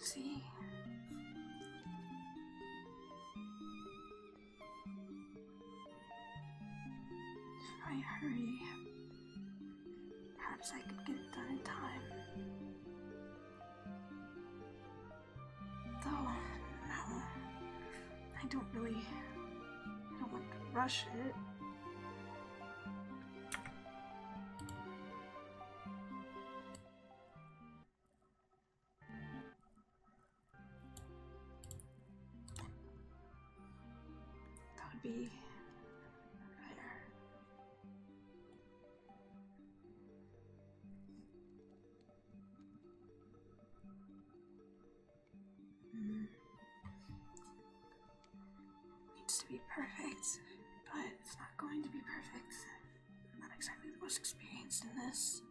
See. If I hurry, perhaps I could get it done in time. Though, no. I don't want to rush it. That would be fair. Needs to be perfect, but it's not going to be perfect. I'm not exactly the most experienced in this.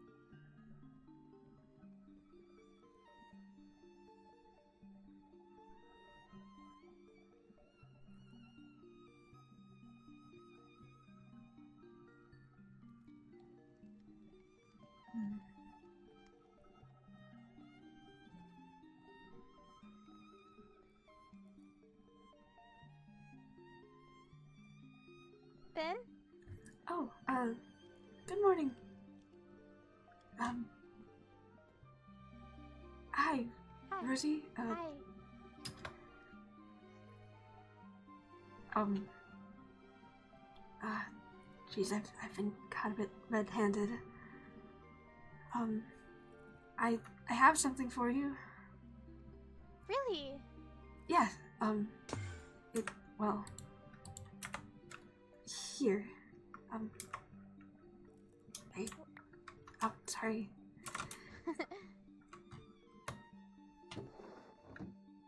Ben? Oh, good morning. Hi, Hi. Rosie. Hi. Geez, I've been kind of a bit red-handed. I have something for you. Really? Yeah, well, here. Oh, sorry.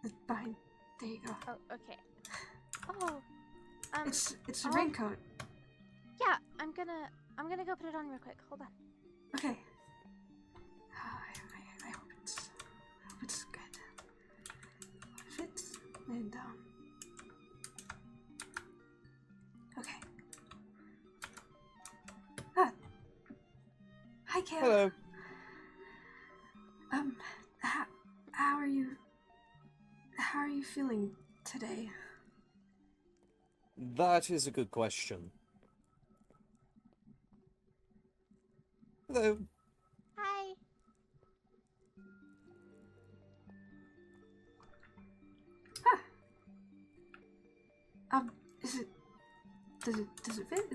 It's behind. There you go. Oh, okay. Oh, It's a raincoat. yeah, I'm gonna go put it on real quick. Hold on. Okay. I hope it's good. If it's laying down. Okay. Hi, Cael. Hello. How are you? How are you feeling today? That is a good question. Hello. Hi. Does it fit?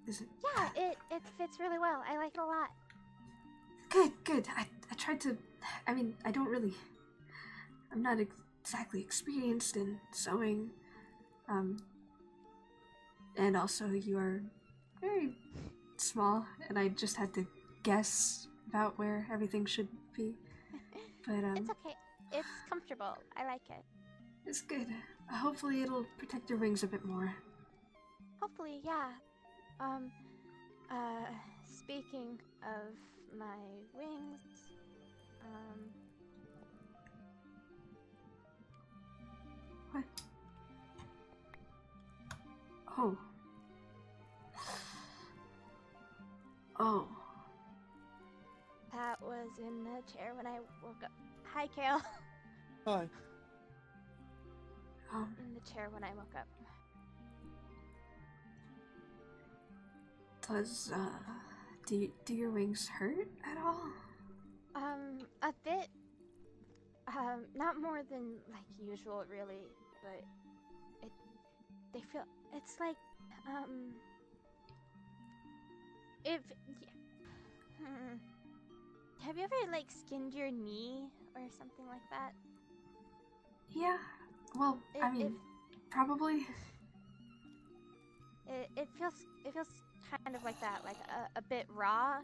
Is it? Yeah, it fits really well. I like it a lot. Good. I tried to. I mean, I'm not exactly experienced in sewing. And also you are very small, and I just had to guess about where everything should be. But It's okay. It's comfortable. I like it. it's good. Hopefully it'll protect your wings a bit more. Hopefully, yeah. Speaking of my wings, What? Oh. Oh. that was in the chair when I woke up. Hi, Cael. Hi. In the chair when I woke up. Does do your wings hurt at all? A bit. Not more than like usual, really, but they feel. It's like, if. Have you ever like skinned your knee or something like that? Yeah. Well, I mean, probably. It feels kind of like that, like a bit raw.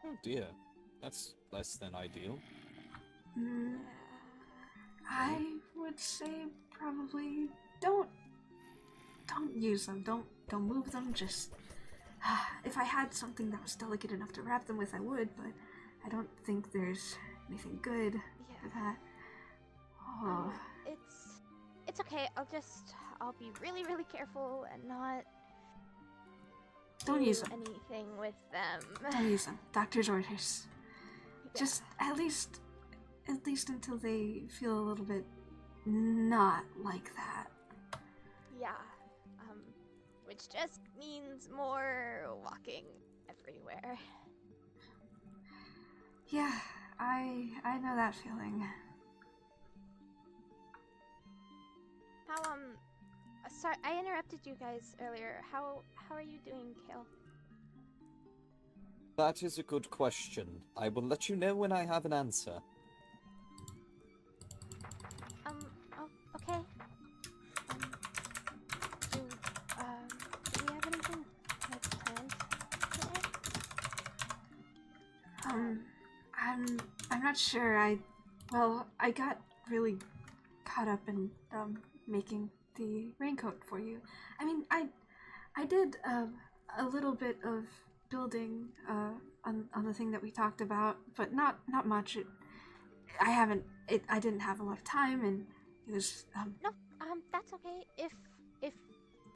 Oh dear. That's less than ideal. I would say probably don't use them. Don't move them. Just if I had something that was delicate enough to wrap them with, I would. But I don't think there's anything good for that. Oh. It's okay. I'll be really, really careful and not Don't use them. anything with them. Don't use them. Doctor's orders. Just at least until they feel a little bit not like that. Yeah. Which just means more walking everywhere. Yeah, I know that feeling. How, sorry, I interrupted you guys earlier. How are you doing, Cael? That is a good question. I will let you know when I have an answer. Oh, okay. Do we have anything like planned today? I'm not sure. I got really caught up in making the raincoat for you. I mean, I did a little bit of building on the thing that we talked about, but not much. I didn't have a lot of time, and it was No, that's okay. If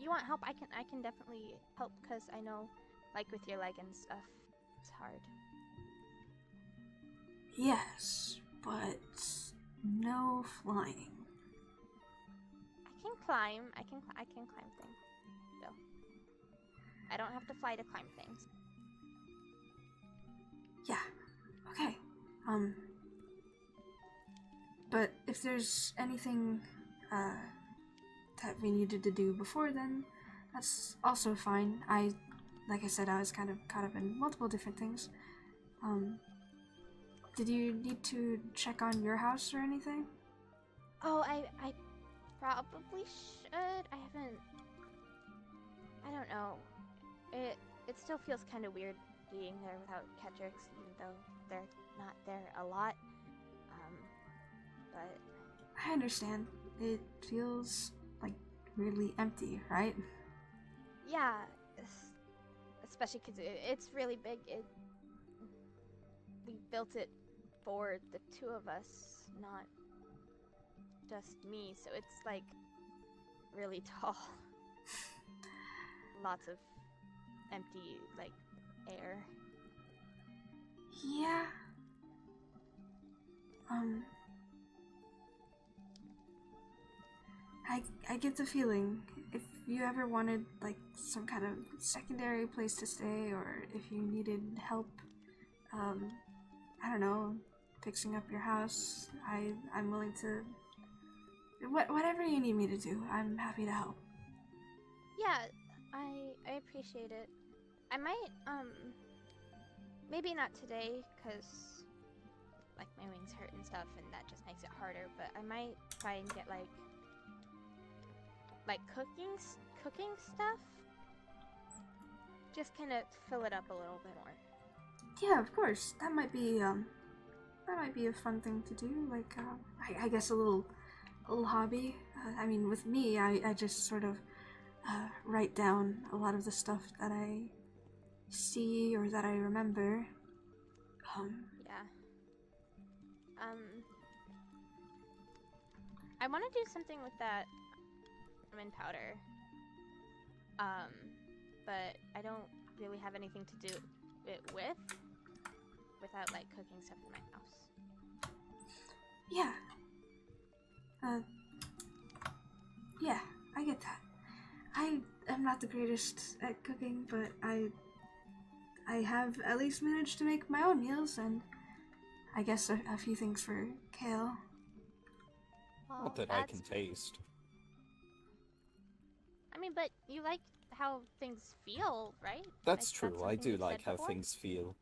you want help, I can definitely help, because I know, like, with your leg and stuff, it's hard. yes, but no flying. I can climb. I can climb things. So I don't have to fly to climb things. Yeah. Okay. But if there's anything that we needed to do before then, that's also fine. Like I said, I was kind of caught up in multiple different things. Did you need to check on your house or anything? Oh, I probably should. I haven't. I don't know. It still feels kind of weird being there without Ketrix, even though they're not there a lot. But I understand. It feels like weirdly empty, right? yeah, especially because it's really big. We built it for the two of us, not just me. So it's like really tall. Lots of empty, like, air. Yeah. I get the feeling if you ever wanted like some kind of secondary place to stay, or if you needed help, I don't know, fixing up your house, I'm willing to. Whatever you need me to do, I'm happy to help. Yeah, I appreciate it. I might, maybe not today, because, like, my wings hurt and stuff, and that just makes it harder, but I might try and get, like cooking stuff? Just kind of fill it up a little bit more. Yeah, of course. That might be a fun thing to do, like, I guess a little hobby. I mean, with me, I just sort of write down a lot of the stuff that I see or that I remember. Yeah. I want to do something with that almond powder. But I don't really have anything to do it without, like, cooking stuff in my house. Yeah. Yeah, I get that. I am not the greatest at cooking, but I have at least managed to make my own meals, and I guess a few things for Cael. Well, Not that I can taste. I mean, but you like how things feel, right? That's Like, true, I something do you've like said how before? things feel.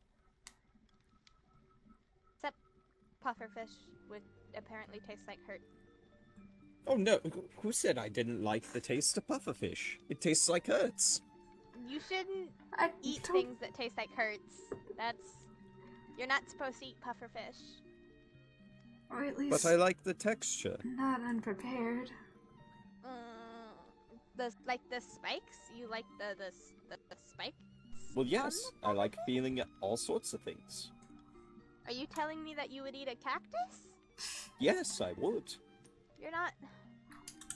Except pufferfish would apparently taste like hurt. Oh no, who said I didn't like the taste of pufferfish? It tastes like hurts. You shouldn't I eat don't- things that taste like hurts. You're not supposed to eat pufferfish. Or at least But I like the texture. not unprepared. The spikes? You like the spikes? Well, on yes, the I like pufferfish? feeling all sorts of things. Are you telling me that you would eat a cactus? Yes, I would. You're not.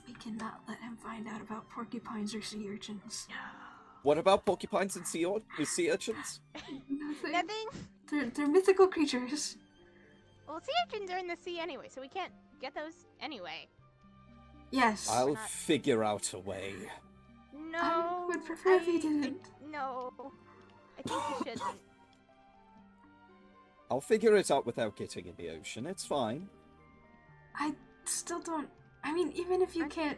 We cannot let him find out about porcupines or sea urchins. What about porcupines and sea urchins? Nothing. Nothing? They're mythical creatures. Well, sea urchins are in the sea anyway, so we can't get those anyway. Yes. I'll figure out a way. No. I would prefer if you didn't. No. I think you shouldn't. I'll figure it out without getting in the ocean. It's fine. I still don't. I mean, even if you can't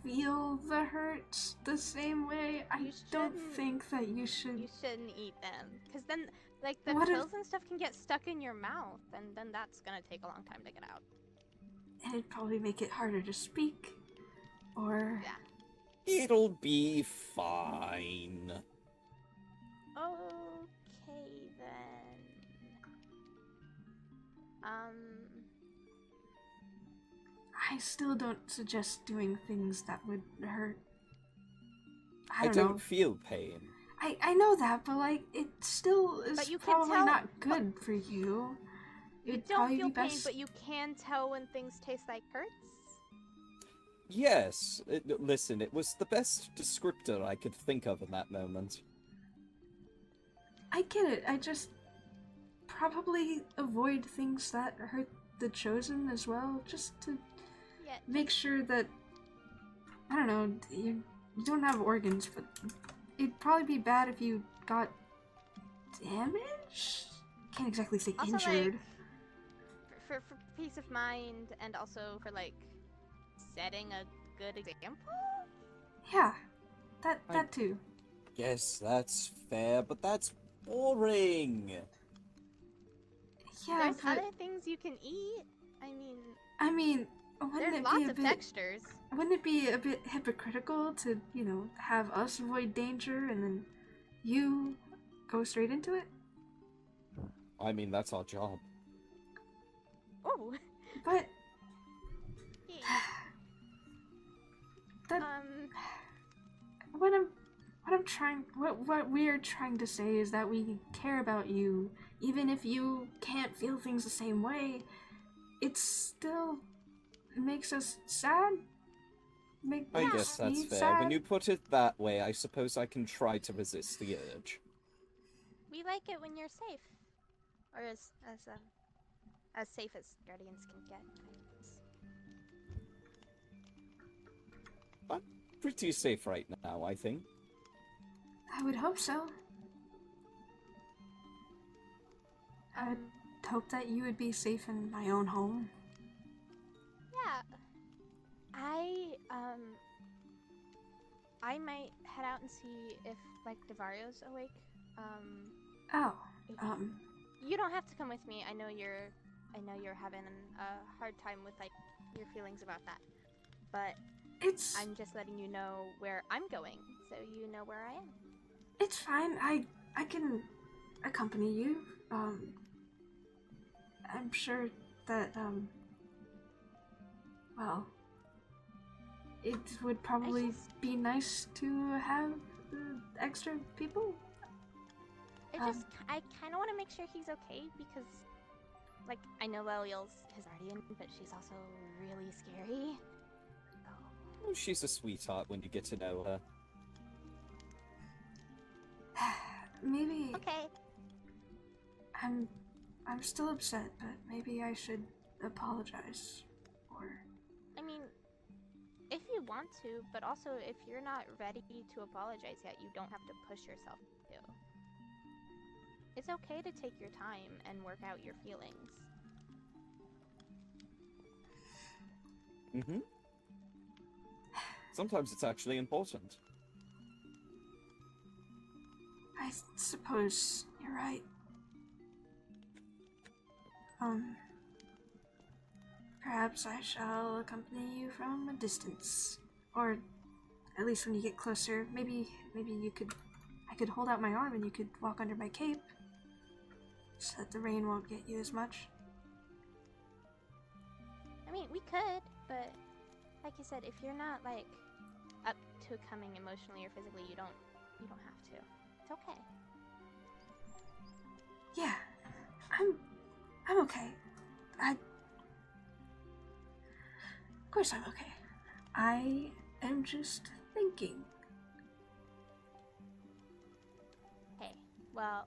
feel the hurts the same way, I don't think that you should. You shouldn't eat them, because then, like, the What if- pills and stuff can get stuck in your mouth, and then that's gonna take a long time to get out. And it'd probably make it harder to speak. Or. Yeah. It'll be fine. Okay then. I still don't suggest doing things that would hurt. I don't don't know. feel pain. I know that, but like it still is But you can probably tell- not good for you. You It'd don't probably feel be pain, best. but you can tell when things taste like hurts? Yes. Listen, it was the best descriptor I could think of in that moment. I get it. I just probably avoid things that hurt the chosen as well, just to Yeah. make sure that I don't know. You don't have organs, but it'd probably be bad if you got damaged. Can't exactly say Also, injured. like, for peace of mind, and also for, like, setting a good example? Yeah, that too. Yes, that's fair, but that's boring. Yeah, There's but other things you can eat. I mean, wouldn't There's it lots be a of bit? textures. Wouldn't it be a bit hypocritical to, have us avoid danger and then you go straight into it? I mean, that's our job. Oh. But Yeah. that what we're trying to say is that we care about you, even if you can't feel things the same way. It still makes us sad. I Makes guess that's me fair. sad. When you put it that way, I suppose I can try to resist the urge. We like it when you're safe. Or as safe as guardians can get, I guess. I'm pretty safe right now, I think. I would hope so. I would hope that you would be safe in my own home. Yeah. I might head out and see if, like, Devario's awake. You don't have to come with me. I know you're having a hard time with, like, your feelings about that. But I'm just letting you know where I'm going, so you know where I am. It's fine. I can accompany you. I'm sure that, well, it would probably be nice to have extra people. I kind of want to make sure he's okay because, like, I know Leliel's his guardian, but she's also really scary. Oh, she's a sweetheart when you get to know her. Maybe Okay. I'm still upset, but maybe I should apologize. Or I mean, if you want to, but also if you're not ready to apologize yet, you don't have to push yourself to. It's okay to take your time and work out your feelings. Mm-hmm. Sometimes it's actually important. I suppose you're right. Perhaps I shall accompany you from a distance. Or at least when you get closer, maybe I could hold out my arm and you could walk under my cape. So that the rain won't get you as much. I mean, we could, but like you said, if you're not, like, up to coming emotionally or physically, you don't have to. It's okay. Yeah, I'm okay. Of course I'm okay. I am just thinking. Hey, well,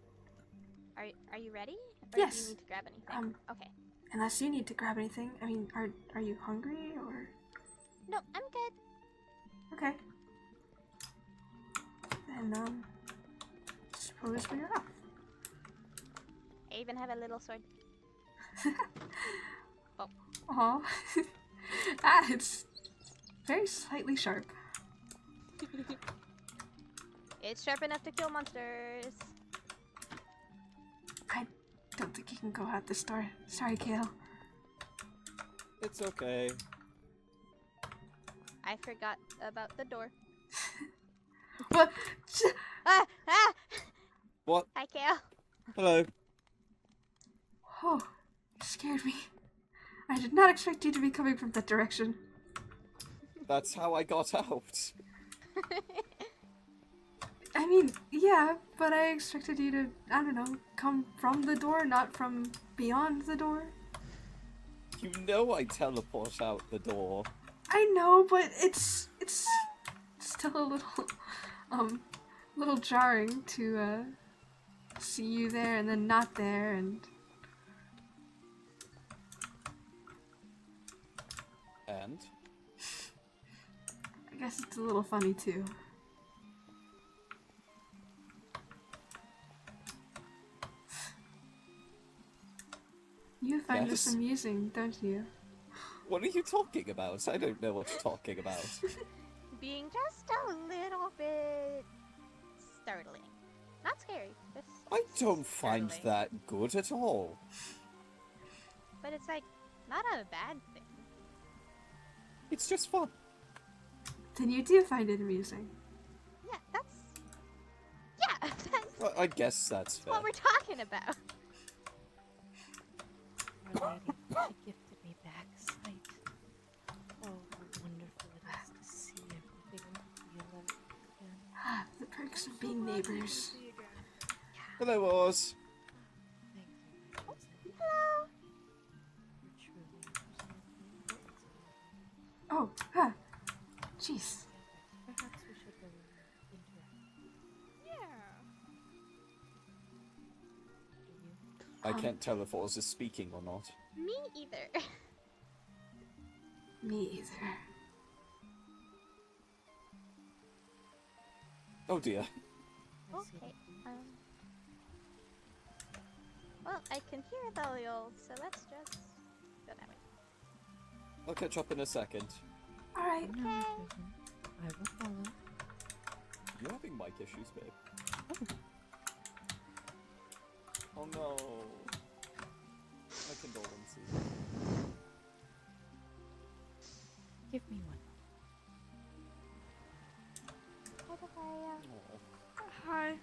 are you ready? Or Yes. do you need to grab anything? Okay. unless you need to grab anything. I mean, are you hungry or? No, I'm good. Okay. Then suppose we are off. I even have a little sword. Oh. Aw. It's very slightly sharp. It's sharp enough to kill monsters. I don't think you can go out this door. Sorry, Cael. It's okay. I forgot about the door. What? Ah! Ah! What? Hi, Cael. Hello. Oh, you scared me. I did not expect you to be coming from that direction. That's how I got out. I mean, yeah, but I expected you to, I don't know, come from the door, not from beyond the door. You know I teleport out the door. I know, but it's still a little jarring to, see you there and then not there, and... And? I guess it's a little funny, too. You find this Yes. amusing, don't you? What are you talking about? I don't know what you're talking about. Being just a little bit startling. Not scary. Just I don't find startling. that good at all. But it's like not a bad thing. It's just fun. Then you do find it amusing. Yeah, that's Well, I guess that's fair. what we're talking about. Our Lady, she gifted me back sight. Oh, how wonderful it is to see everything and feel everything again. Ah, the perks of being neighbors. Hello, Oz. Thank you, my cousin. Hello. You truly understand the importance of Oh, huh. Jeez. it. Perhaps we should go interact. Yeah. Do you? I can't tell if Oz is speaking or not. Me either. Me either. Oh dear. I see Okay. that. Well, I can hear Leliel, so let's just go that way. I'll catch up in a second. Alright. No, my Okay. cousin. I will follow. You having mic issues, babe? Oh, Oh no. My condolences. give me one. Hi, Devario. Aw. Hi.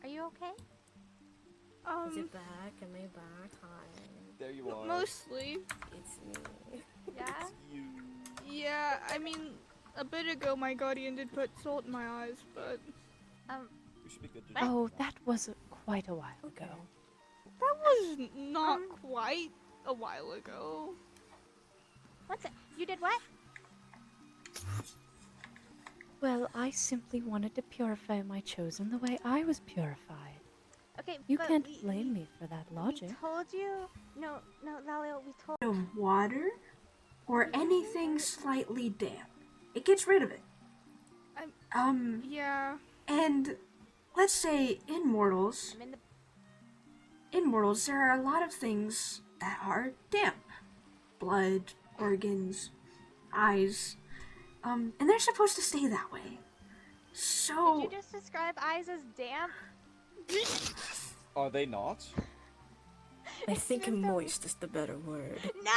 Are you okay? Is it back? Am I back? Hi. There you are. Mostly. It's me. Yeah. It's you. Yeah, I mean, a bit ago my guardian did put salt in my eyes, but We should be good to What? Oh, that was quite a while ago. that was not quite a while ago. What's it? You did what? Well, I simply wanted to purify my chosen the way I was purified. Okay, You but can't we, blame we, me for that We logic. told you. No, Leliel, we told. Of water or anything slightly damp. It gets rid of it. Yeah. And let's say in mortals, I'm in the. there are a lot of things that are damp. Blood, organs, eyes. And they're supposed to stay that way. So Did you just describe eyes as damp? Are they not? I think just a- moist is the better word. No.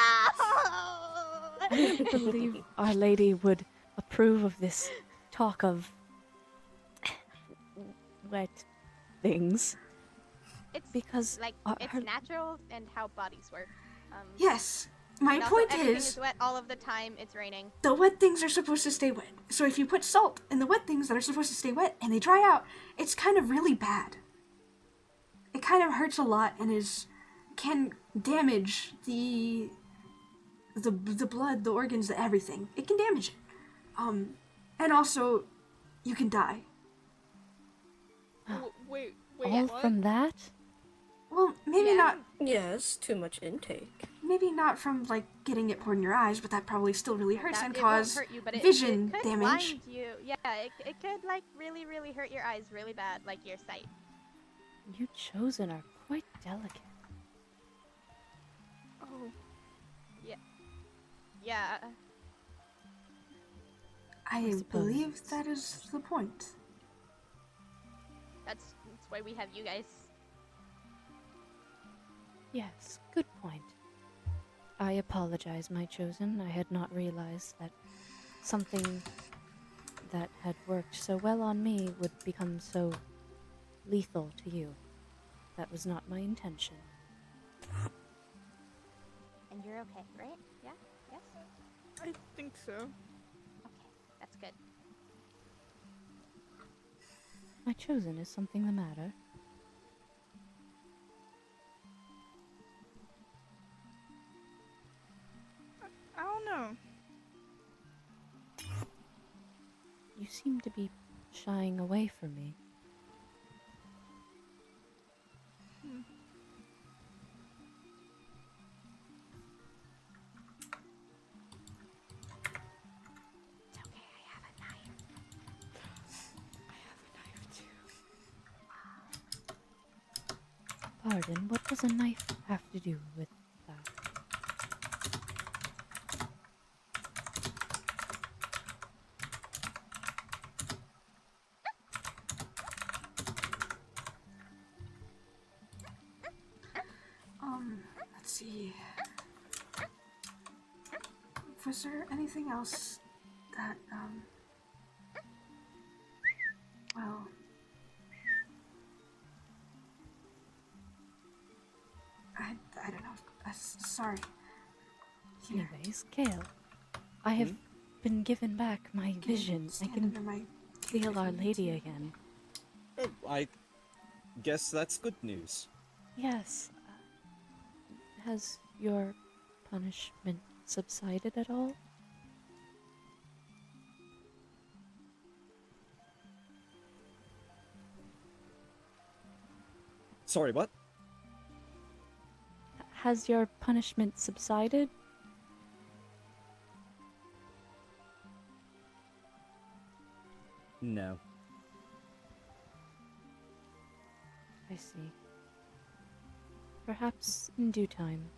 I believe Our Lady would approve of this talk of wet things. It's Because like it's her- natural and how bodies work. yes, my and also point everything is, wet all of the time. It's raining. the wet things are supposed to stay wet. So if you put salt in the wet things that are supposed to stay wet and they dry out, it's kind of really bad. It kind of hurts a lot and can damage the blood, the organs, the everything. It can damage it. And also, you can die. Wait, All what? from that? Well, maybe Yeah. not. Yes, too much intake. Maybe not from like getting it poured in your eyes, but that probably still really hurts and It won't cause hurt you, but vision it could damage. blind you. Yeah, it could like really, really hurt your eyes really bad, like your sight. You chosen are quite delicate. Oh. Yeah. I suppose believe it's- that is the point. That's why we have you guys. Yes, good point. I apologize, my chosen. I had not realized that something that had worked so well on me would become so lethal to you. That was not my intention. And you're okay, right? Yeah? Yes? I think so. Okay, that's good. My chosen, is something the matter? I don't know. You seem to be shying away from me. It's okay, I have a knife. Pardon, what does a knife have to do with that? Let's see. Was there anything else that, well... I don't know. Sorry. Here. Anyways, Cael, I have been given back my Can vision. I stand can under my cape feel if Our you need Lady to. again. Oh, I guess that's good news. Yes. Has your punishment subsided at all? Sorry, what? Has your punishment subsided? No. I see. Perhaps in due time.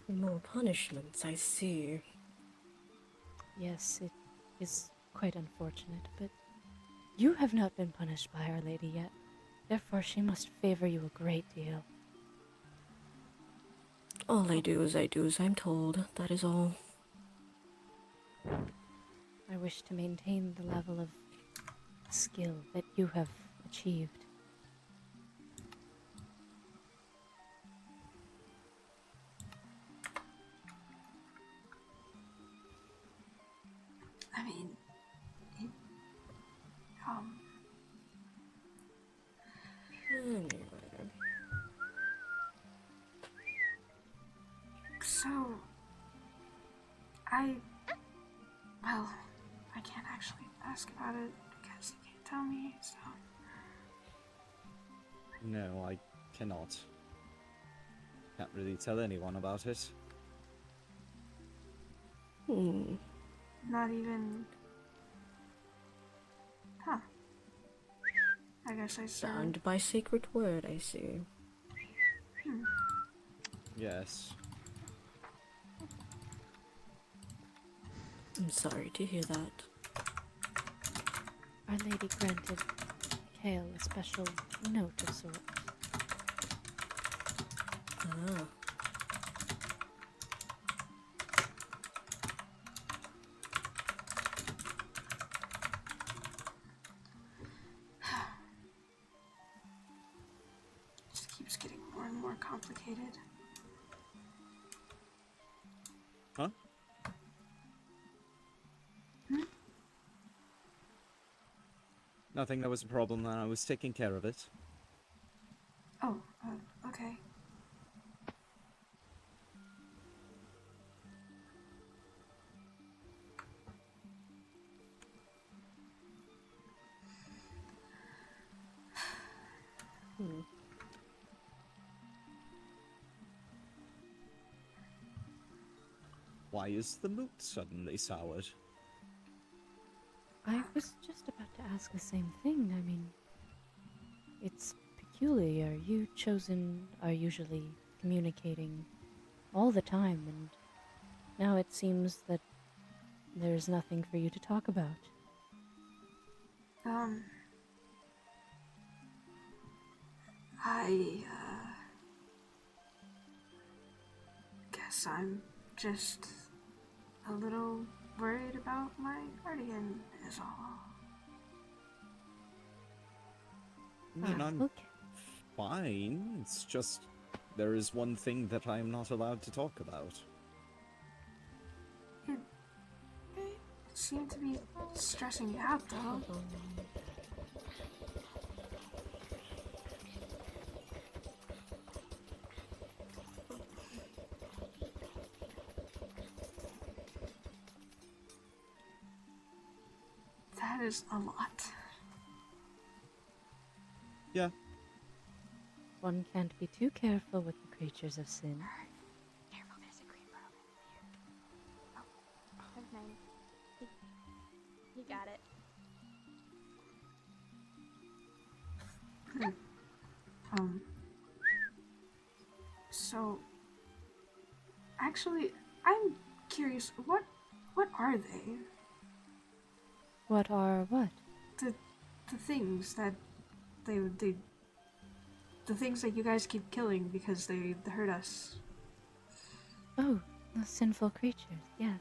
More punishments, I see. Yes, it is quite unfortunate, but you have not been punished by Our Lady yet. Therefore, she must favor you a great deal. All I do as I'm told. That is all. I wish to maintain the level of skill that you have achieved. I mean, it, Anyway. so, well, I can't actually ask about it because you can't tell me, so. No, I cannot. Can't really tell anyone about it. Not even. Huh. I guess I said. Bound by sacred word, I see. Yes. I'm sorry to hear that. Our Lady granted Cael a special note of sorts. Ah. Just keeps getting more and more complicated. Huh? Nothing, that was a problem, and I was taking care of it. Oh, okay. Why is the mood suddenly soured? I was just about to ask the same thing. I mean, it's peculiar. You chosen are usually communicating all the time, and now it seems that there's nothing for you to talk about. I guess I'm just a little worried about my guardian is all. I mean, I'm Okay. fine. It's just there is one thing that I am not allowed to talk about. It seemed to be stressing you out, though. That is a lot. Yeah. One can't be too careful with the creatures of sin. Careful, there's a creeper over there. Oh, never mind. He got it. So, actually, I'm curious, what are they? What are what? The things that the things that you guys keep killing because they hurt us. Oh, the sinful creatures, yes.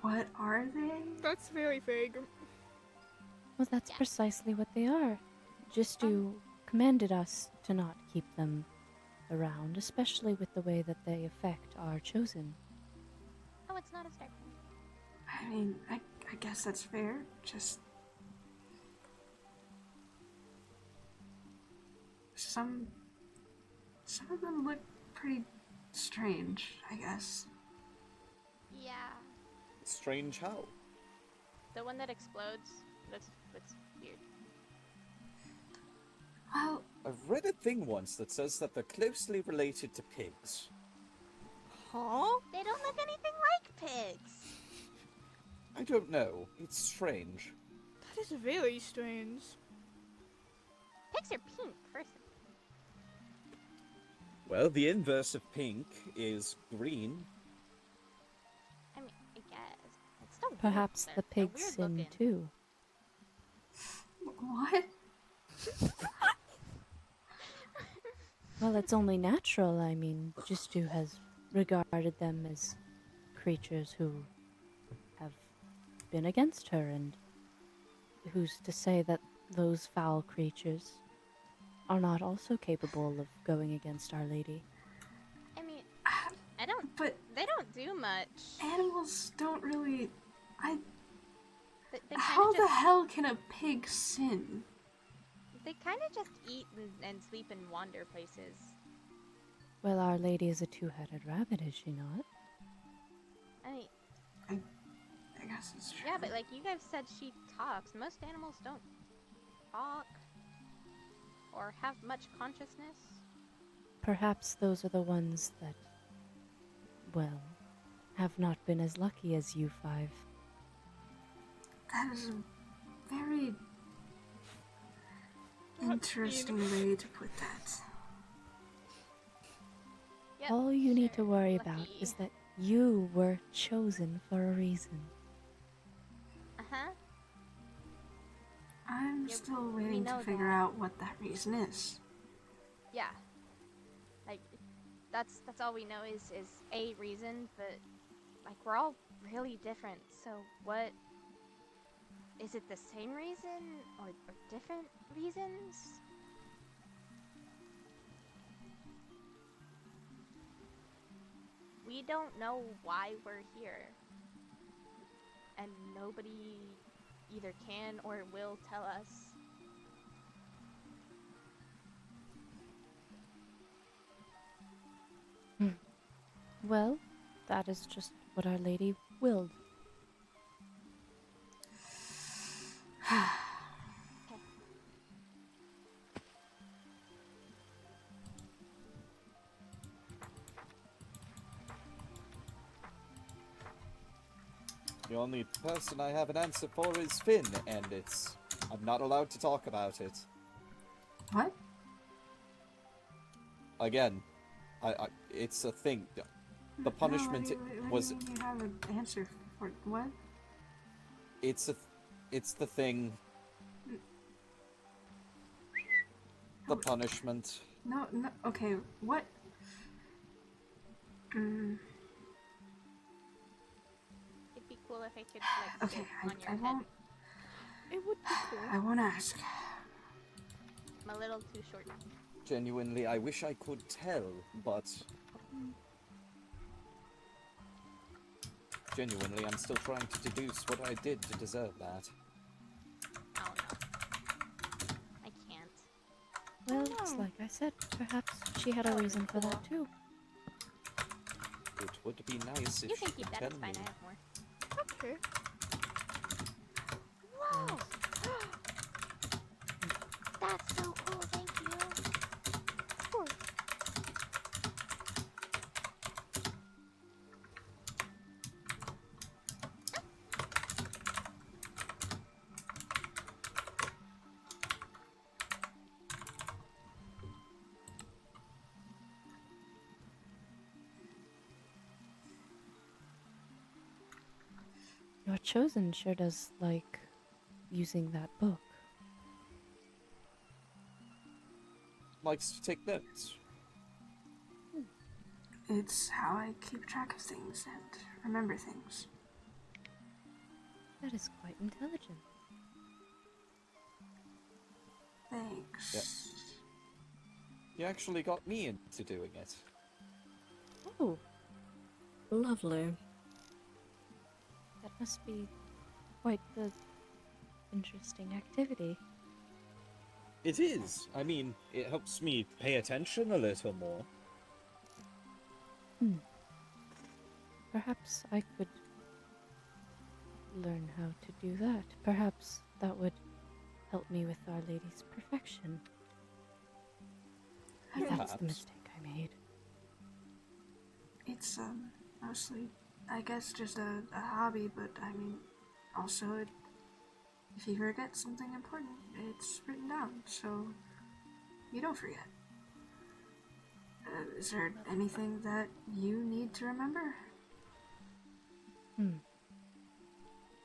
What are they? That's very vague. Well, that's Yeah. precisely what they are. Jistu commanded us to not keep them around, especially with the way that they affect our chosen. Oh, it's not a start. I mean, I guess that's fair. Just some of them look pretty strange, I guess. Yeah. Strange how? The one that explodes looks weird. Well, I've read a thing once that says that they're closely related to pigs. Huh? They don't look anything like pigs. I don't know. It's strange. That is very strange. Pigs are pink, first of all. Well, the inverse of pink is green. I mean, I guess. It's still weird. Perhaps They're the pigs weird sin looking. too. what? Well, it's only natural. I mean, Jistu has regarded them as creatures who have been against her, and who's to say that those foul creatures are not also capable of going against Our Lady? I mean, I don't. But They don't do much. animals don't really. They How kind of the just. hell can a pig sin? They kind of just eat and sleep and wander places. Well, Our Lady is a two-headed rabbit, is she not? I mean, I guess it's true. yeah, but like you guys said, she talks. Most animals don't talk or have much consciousness. Perhaps those are the ones that, well, have not been as lucky as you five. That is a very interesting way to put that. Yep, All you need to sure, worry about lucky. is that you were chosen for a reason. Uh-huh. I'm Yeah, still we waiting to know figure that. out what that reason is. Yeah. Like that's all we know is a reason, but like we're all really different. So what is it, the same reason or different reasons? We don't know why we're here. And nobody either can or will tell us. Well, that is just what Our Lady willed. The only person I have an answer for is Finn, and I'm not allowed to talk about it. What? Again, it's a thing. The punishment No, what was... do you mean you have an answer for what? It's the thing. The punishment. No, okay, what? It'd be cool if I could, like, Okay, sit on your I head. won't. It would be cool. I won't ask. I'm a little too short. Genuinely, I wish I could tell, but... Genuinely, I'm still trying to deduce what I did to deserve that. Oh no. I can't. Well, it's like I said, perhaps she had a reason for that too. It would be nice if You she can could keep that, tell it's fine, me. I have more. Okay. Whoa! That's so cool, thank you. Of course. Your chosen sure does like using that book. Likes to take notes. It's how I keep track of things and remember things. That is quite intelligent. Thanks. You actually got me into doing it. Oh, Lovely. that must be quite the interesting activity. It is. I mean, it helps me pay attention a little more. Perhaps I could learn how to do that. Perhaps that would help me with Our Lady's perfection. That's the Perhaps. mistake I made. It's mostly, I guess, just a hobby, but I mean, also, if you forget something important, it's written down, so you don't forget. Is there anything that you need to remember?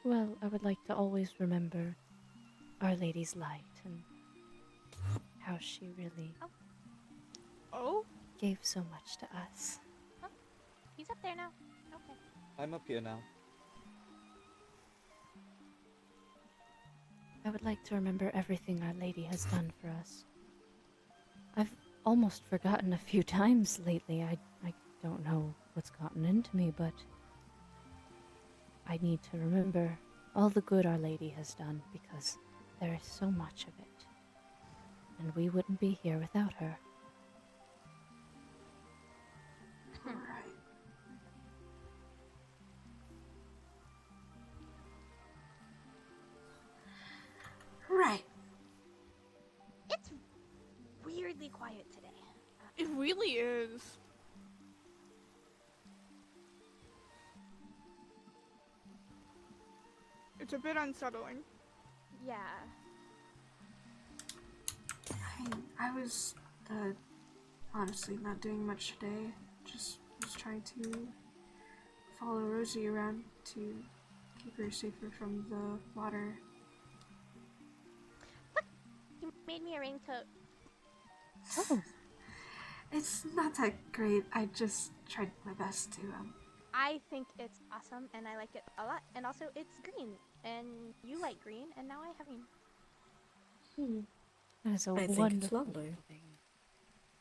Well, I would like to always remember Our Lady's light and how she really Oh? gave so much to us. He's up there now. Okay. I'm up here now. I would like to remember everything Our Lady has done for us. I've almost forgotten a few times lately. I don't know what's gotten into me, but I need to remember all the good Our Lady has done because there is so much of it. And we wouldn't be here without her. Right. Right. It's weirdly quiet today. It really is. It's a bit unsettling. Yeah. I was, honestly not doing much today. Just was trying to follow Rosie around to keep her safer from the water. You made me a ring to... Oh, It's not that great. I just tried my best to, I think it's awesome, and I like it a lot. And also, it's green, and you like green, and now I have green. that is a I think it's wonderful lovely. thing.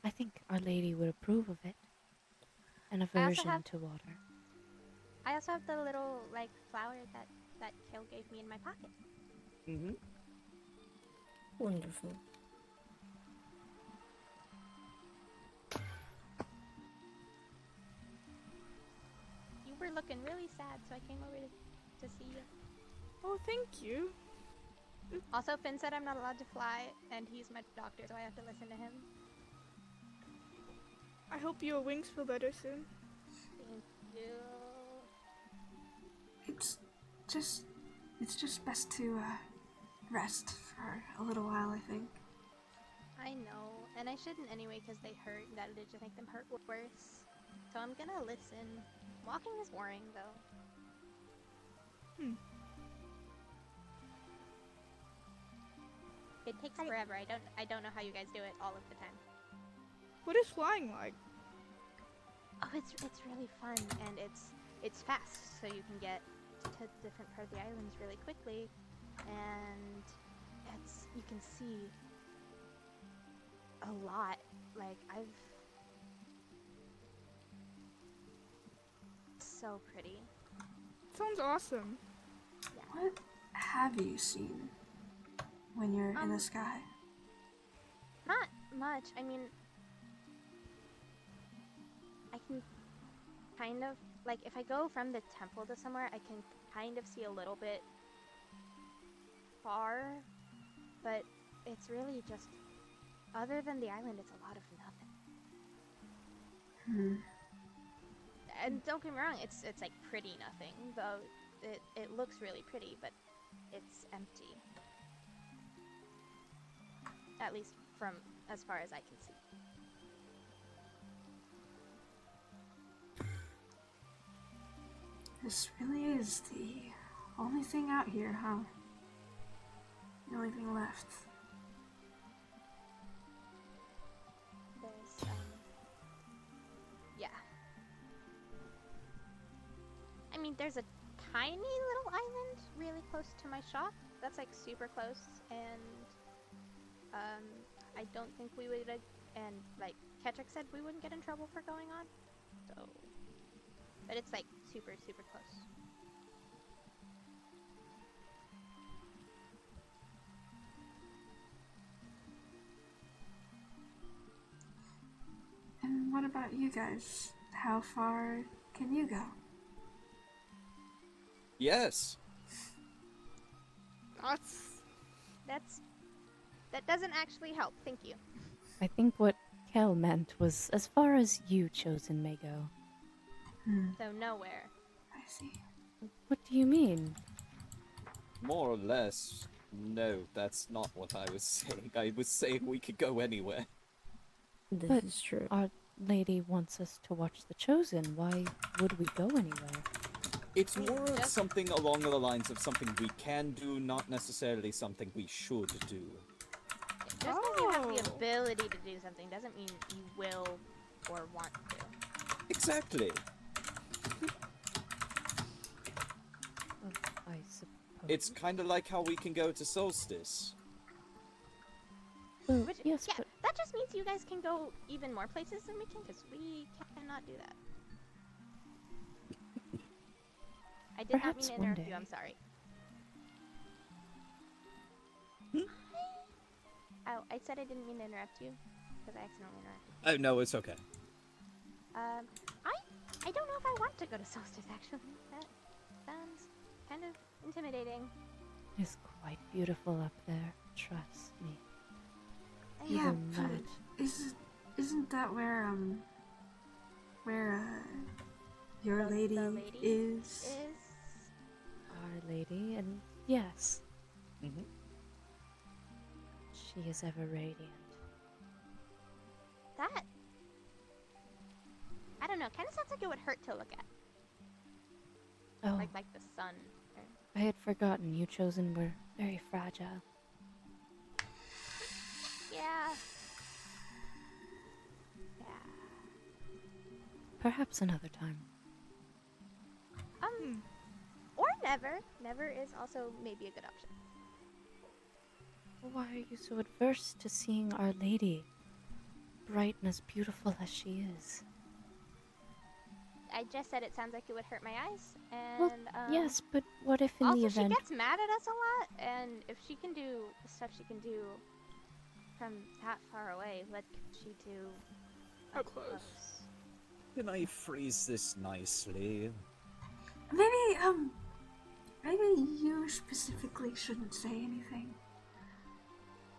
I think Our Lady would approve of it. An I also aversion have- to water. I also have the little, like, flower that Cael gave me in my pocket. Mm-hmm. Wonderful. You were looking really sad, so I came over to see you. Oh, thank you. Also, Finn said I'm not allowed to fly, and he's my doctor, so I have to listen to him. I hope your wings feel better soon. Thank you. it's just best to rest for a little while, I think. I know, and I shouldn't anyway because they hurt. That'll just make them hurt worse. So I'm gonna listen. Walking is boring though. It takes forever. I don't know how you guys do it all of the time. What is flying like? Oh, it's really fun and it's fast, so you can get to different part of the islands really quickly, and you can see a lot. Like so pretty. Sounds awesome. Yeah. What have you seen when you're in the sky? Not much. I mean, I can kind of, like, if I go from the temple to somewhere, I can kind of see a little bit far, but it's really just, other than the island, it's a lot of nothing. And don't get me wrong, it's like pretty nothing, though it looks really pretty, but it's empty. At least from as far as I can see. This really is the only thing out here, huh? The only thing left. There's, yeah. I mean, there's a tiny little island really close to my shop. That's like super close, and I don't think we would, and like Ketrix said, we wouldn't get in trouble for going on. So, but it's like super, super close. And what about you guys? How far can you go? Yes. That doesn't actually help. Thank you. I think what Cael meant was as far as you chosen may go. So nowhere. I see. What do you mean? More or less. No, that's not what I was saying. I was saying we could go anywhere. This But is true. Our lady wants us to watch the Chosen. Why would we go anywhere? It's more of something along the lines of something we can do, not necessarily something we should do. Just because you have the ability to do something doesn't mean you will or want to. Exactly. I suppose. It's kind of like how we can go to Solstice. Well, Which, yes, yeah, but that just means you guys can go even more places than we can, because we cannot do that. I did not Perhaps mean to one interrupt you, day. I'm sorry. Oh, I said I didn't mean to interrupt you, because I accidentally interrupted. Oh, no, it's okay. I don't know if I want to go to Solstice, actually. That sounds kind of intimidating. it's quite beautiful up there. Trust me. Yeah, Even but that. isn't that where your The lady, lady is? Our lady, and yes, Mm-hmm. she is ever radiant. That, I don't know, kind of sounds like it would hurt to look at. Oh, Like the sun. Or... I had forgotten you chosen were very fragile. Yeah. Yeah. Perhaps another time. Or never. Never is also maybe a good option. Why are you so adverse to seeing Our Lady, bright and as beautiful as she is? I just said it sounds like it would hurt my eyes, and Well, yes, but what if in also the event? she gets mad at us a lot, and if she can do the stuff she can do from that far away, what could she do How up close? Can I phrase this nicely? Maybe you specifically shouldn't say anything.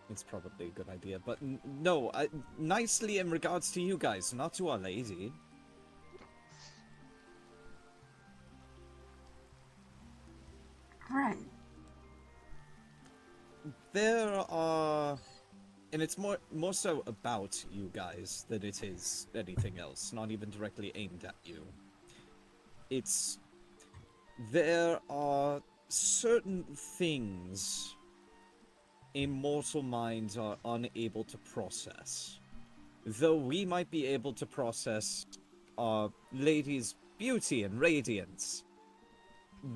It's probably a good idea, but no, nicely in regards to you guys, not to Our Lady. Right. There are... And it's more so about you guys than it is anything else, not even directly aimed at you. It's... There are certain things immortal minds are unable to process. Though we might be able to process our lady's beauty and radiance,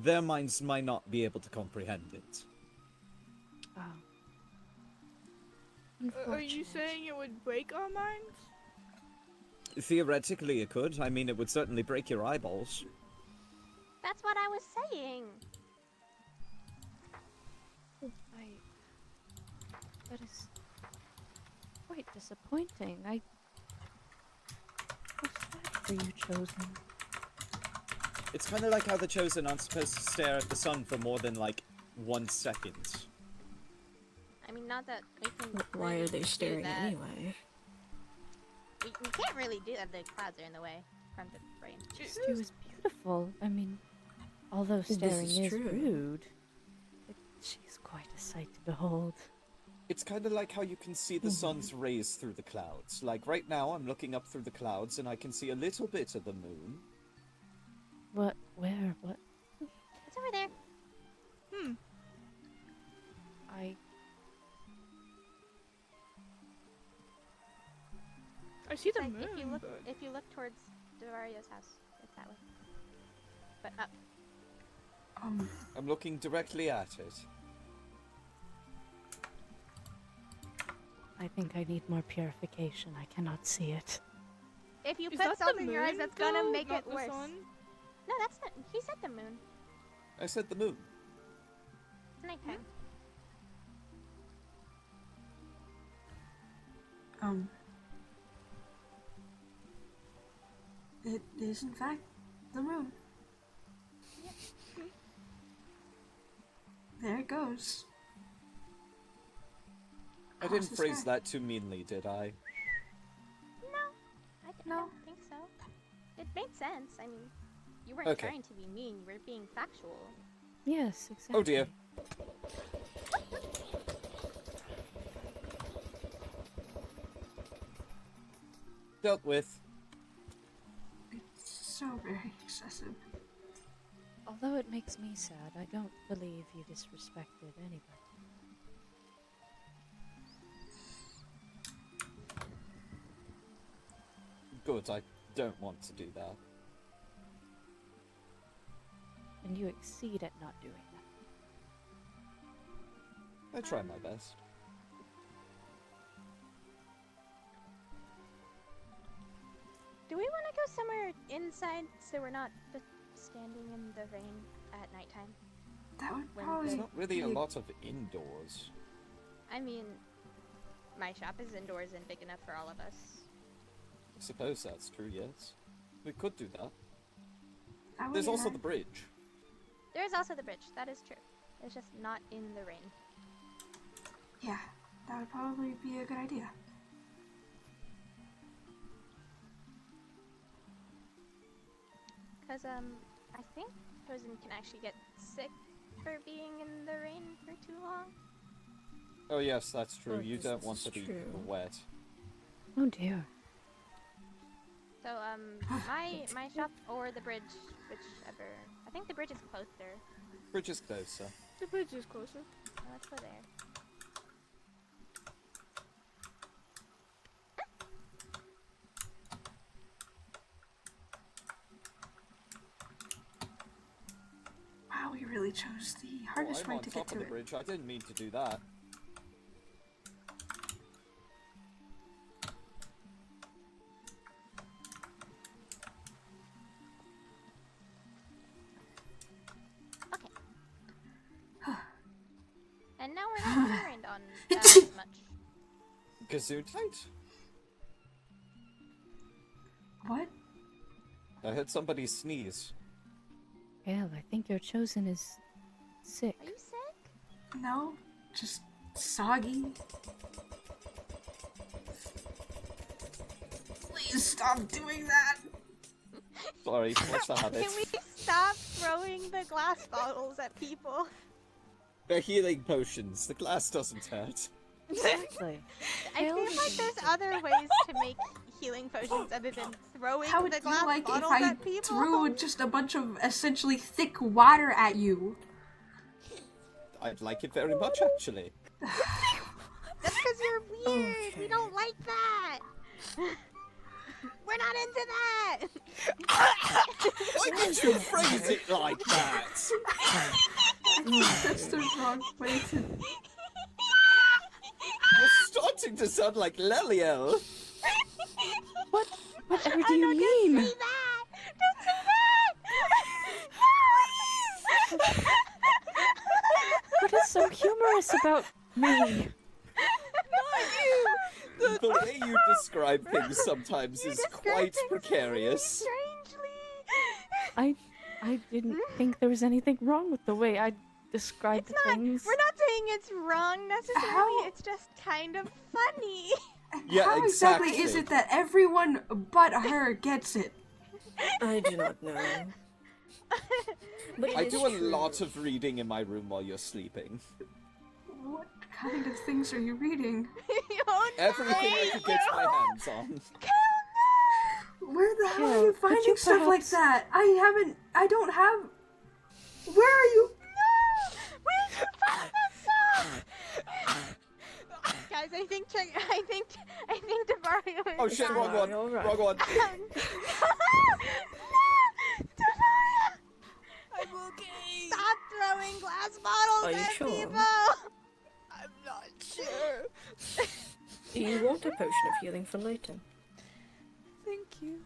their minds might not be able to comprehend it. Oh. Are you Unfortunate. saying it would break our minds? Theoretically it could. I mean, it would certainly break your eyeballs. That's what I was saying. That is quite disappointing. I feel sad for you, Chosen. It's kind of like how the Chosen aren't supposed to stare at the sun for more than, like, 1 second. I mean, not that we can. Why really are they do staring that. anyway? We can't really do that. The clouds are in the way from the brain. Jistu is beautiful. I mean, although This staring is is true. rude, she's quite a sight to behold. It's kind of like how you can see the sun's rays through the clouds. Like, right now, I'm looking up through the clouds, and I can see a little bit of the moon. What? Where? What? It's over there. I see the Like, moon, but... if you look towards Devario's house, it's that way. But up. I'm looking directly at it. I think I need more purification. I cannot see it. If you Is put that salt the in your eyes, moon, that's gonna though, make not it the worse. sun? No, that's not. He said the moon. I said the moon. It's nighttime. It is in fact the moon. There it goes. I Across didn't the phrase sky. that too meanly, did I? I No. don't think so. It made sense. I mean, you weren't Okay. trying to be mean. You were being factual. Yes, exactly. Oh dear. Dealt with. It's so very excessive. Although it makes me sad, I don't believe you disrespected anybody. Good, I don't want to do that. And you exceed at not doing that. I try my best. Do we want to go somewhere inside so we're not just standing in the rain at nighttime? That would When probably There's not really a be lot of indoors. I mean, my shop is indoors and big enough for all of us. I suppose that's true, yes. We could do that. that would There's be also nice. the bridge. There is also the bridge. That is true. It's just not in the rain. Yeah, that would probably be a good idea. Because, I think Chosen can actually get sick for being in the rain for too long. Oh yes, that's true. Oh, You yes, don't this want is to be true. wet. Oh dear. So, my shop or the bridge, whichever. I think the bridge is closer. Bridge is closer. The bridge is closer. So let's go there. Wow, we really chose the Oh, hardest I'm way on to top get to of the it. bridge. I didn't mean to do that. And now we're not being rained on as much. Gesundheit? What? I heard somebody sneeze. Cael, I think your Chosen is sick. Are you sick? No, just soggy. Please stop doing that. Sorry, what's the habit? Can we stop throwing the glass bottles at people? They're healing potions. The glass doesn't hurt. Exactly. I feel like there's other ways to make healing potions other than throwing How would the you glass like if bottles I at people. threw just a bunch of essentially thick water at you? I'd like it very much, actually. That's because you're weird. We Okay. don't like that. We're not into that. Why did you phrase it like that? That's the wrong way to... You're starting to sound like Leliel. Whatever do I'm you not mean? gonna say that. Don't say that. What is so humorous about me? The way you describe things sometimes is quite precarious. Strangely. I didn't think there was anything wrong with the way I described It's not. things. We're not saying it's wrong necessarily. How- It's just kind of funny. Yeah, How exactly exactly. is it that everyone but her gets it? I do not know. But it I is do a true. lot of reading in my room while you're sleeping. What kind of things are you reading? Oh, no. Everything I could get my hands on. Where the hell are Kel, you could finding you stuff like perhaps- that? I don't have... Where are you? Where'd you find that stuff? Guys, I think Devario is Oh shit, wrong one. All right. Wrong one. No, Devario! I'm okay. Stop throwing glass bottles Are you at sure? people! I'm not sure. You want a potion of healing for later. Thank you.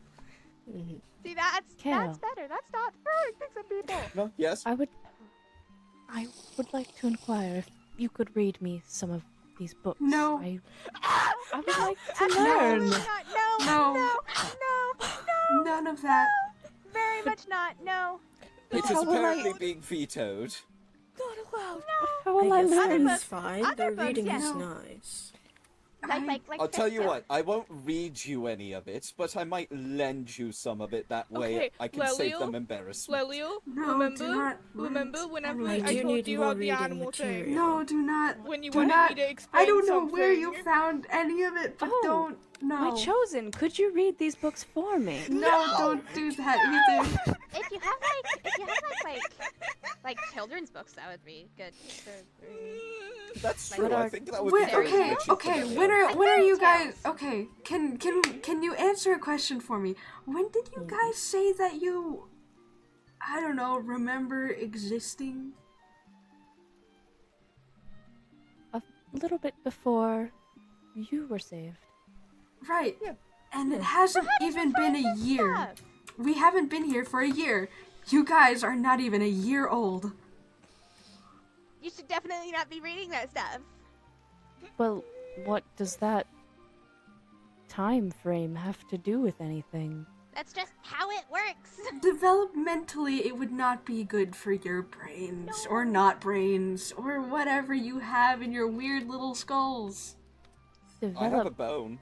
See, that's Cael. better. That's not throwing things at people. No, yes? I would like to inquire if you could read me some of these books. No. I would like to Absolutely learn. not. No, No. no, no, None of that. very much not. No. It How is will I- apparently being vetoed. Not allowed. How will I guess learn? that's fine. Other Their books, reading yes. is nice. Like I'll tell you Fifth what, I won't read you any of it, but I might lend you some of it. That way Okay, I can save Leliel? them embarrassment. Leliel, No, remember? do not Remember lend whenever anything. I I do told need you more about the reading animal thing? material. No, do not. When you do wanted not. me to explain I don't know where you something. found any of it, but Oh, don't. No. My chosen, could you read these books for me? No, don't do that either. If you have like children's books, that would be good. That's Like, true. what I are- think that would When, be very okay, much okay. easier. When are fairy you guys? tales. Okay, can you answer a question for me? When did you guys say that you, I don't know, remember existing? A little bit before you were saved. Right. And it hasn't even been a year. Stuff. We haven't been here for a year. You guys are not even a year old. You should definitely not be reading that stuff. Well, what does that time frame have to do with anything? That's just how it works. Developmentally, it would not be good for your brains, or not brains, or whatever you have in your weird little skulls. I have a Develop. bone.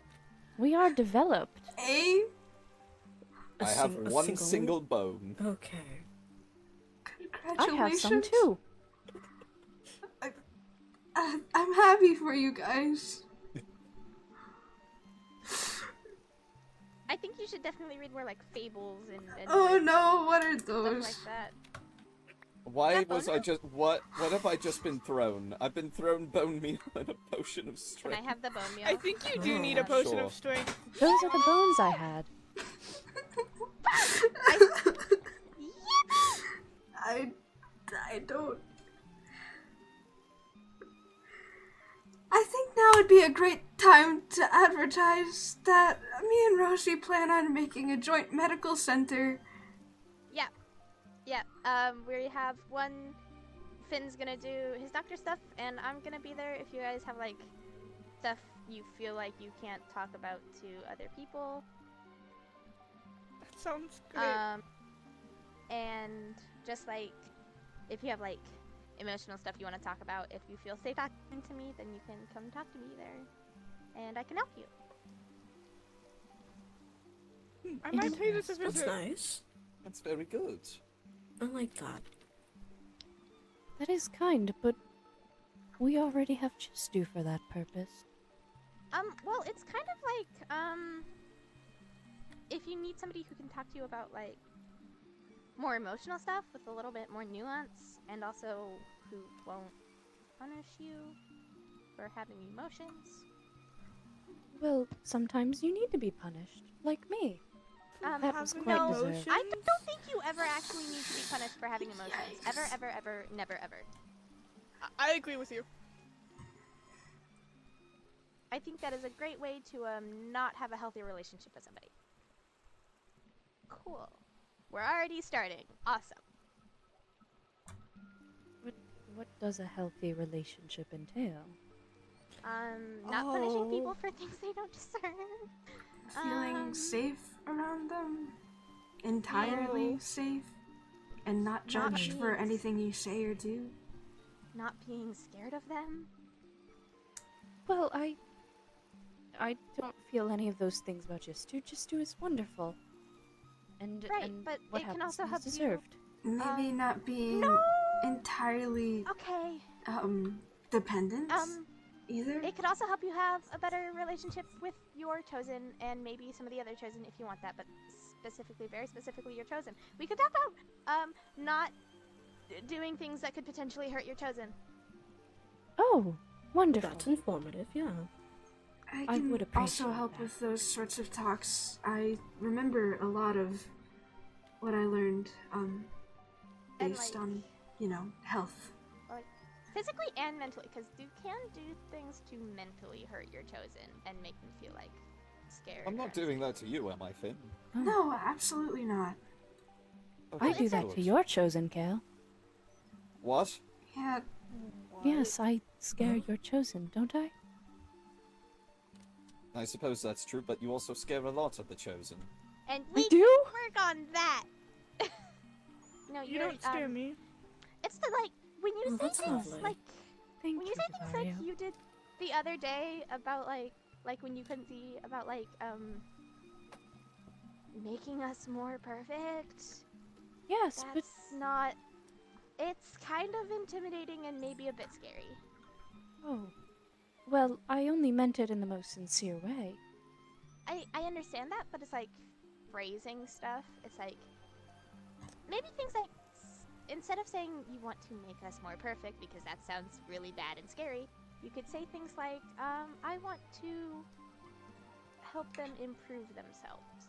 We are developed. Eh? A I have sing- a one single bone. Okay. I have some Congratulations. too. I'm happy for you guys. I think you should definitely read more like fables and Oh no, what are stuff those? like that. Why That was bone I meal? just what have I just been thrown? I've been thrown bone meal and a potion of Can strength. I have the bone meal? I think you do Oh, need a potion sure. of strength. Those are the bones I had. I don't. I think now would be a great time to advertise that me and Rosie plan on making a joint medical center. Yeah. We have one. Finn's gonna do his doctor stuff, and I'm gonna be there if you guys have like stuff you feel like you can't talk about to other people. That sounds great. And just like if you have like emotional stuff you want to talk about, if you feel safe talking to me, then you can come talk to me there, and I can help you. I might pay this a That's visit. nice. That's very good. I like that. That is kind, but We already have Jistu for that purpose. Well, it's kind of like, if you need somebody who can talk to you about, like, more emotional stuff with a little bit more nuance, and also who won't punish you for having emotions. Well, sometimes you need to be punished, like me. That was having quite emotions? deserved. I don't think you ever actually need to be punished for having emotions. Ever, ever, ever, never, ever. I agree with you. I think that is a great way to not have a healthy relationship with somebody. Cool. We're already starting. Awesome. What does a healthy relationship entail? Not punishing people for things they don't deserve. Feeling safe around them, entirely No. safe, and not judged for being anything you say or do. Not being scared of them. Well, I don't feel any of those things about Jistu. Jistu is wonderful. And, Right, and but what it can happens also is help you- deserved. Maybe not being No! entirely Okay. dependent either. It could also help you have a better relationship with your chosen and maybe some of the other chosen if you want that, but specifically, very specifically your chosen. We could talk about not doing things that could potentially hurt your chosen. Oh, wonderful. That's informative, yeah. I I can would also appreciate help that. with those sorts of talks. I remember a lot of what I learned And, based like, on, health. physically and mentally, because you can do things to mentally hurt your chosen and make them feel like scared. I'm not doing that to you, am I, Finn? Oh, No, absolutely not. I Okay, do that good. to your chosen, Cael. What? Yeah, Yes, I scare your chosen, don't I? I suppose that's true, but you also scare a lot of the Chosen. And I we do? can work on that. No, You don't scare me. It's the like when you Oh, say that's things lovely. like Thank when you, you say things like Devario. you did the other day about like when you couldn't see about like making us more perfect. Yes, but That's not. It's kind of intimidating and maybe a bit scary. oh, well, I only meant it in the most sincere way. I understand that, but it's like phrasing stuff. It's like maybe things like instead of saying you want to make us more perfect because that sounds really bad and scary, you could say things like I want to help them improve themselves.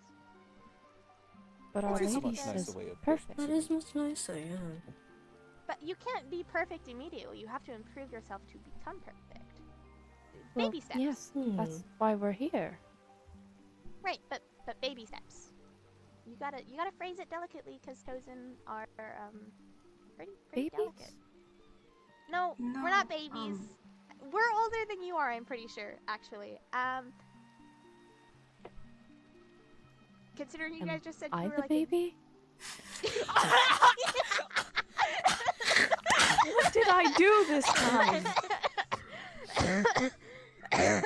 But Or Our It's a help Lady much them- nicer says way of perfect. That is much nicer, yeah. But you can't be perfect immediately. You have to improve yourself to become perfect. Well, Baby steps. yes, that's why we're here. Right, but baby steps. You gotta phrase it delicately because chosen are pretty Babies? delicate. No, No, we're not babies. We're older than you are, I'm pretty sure, actually. Considering you Am guys just said I you were the like baby? What did I do this time?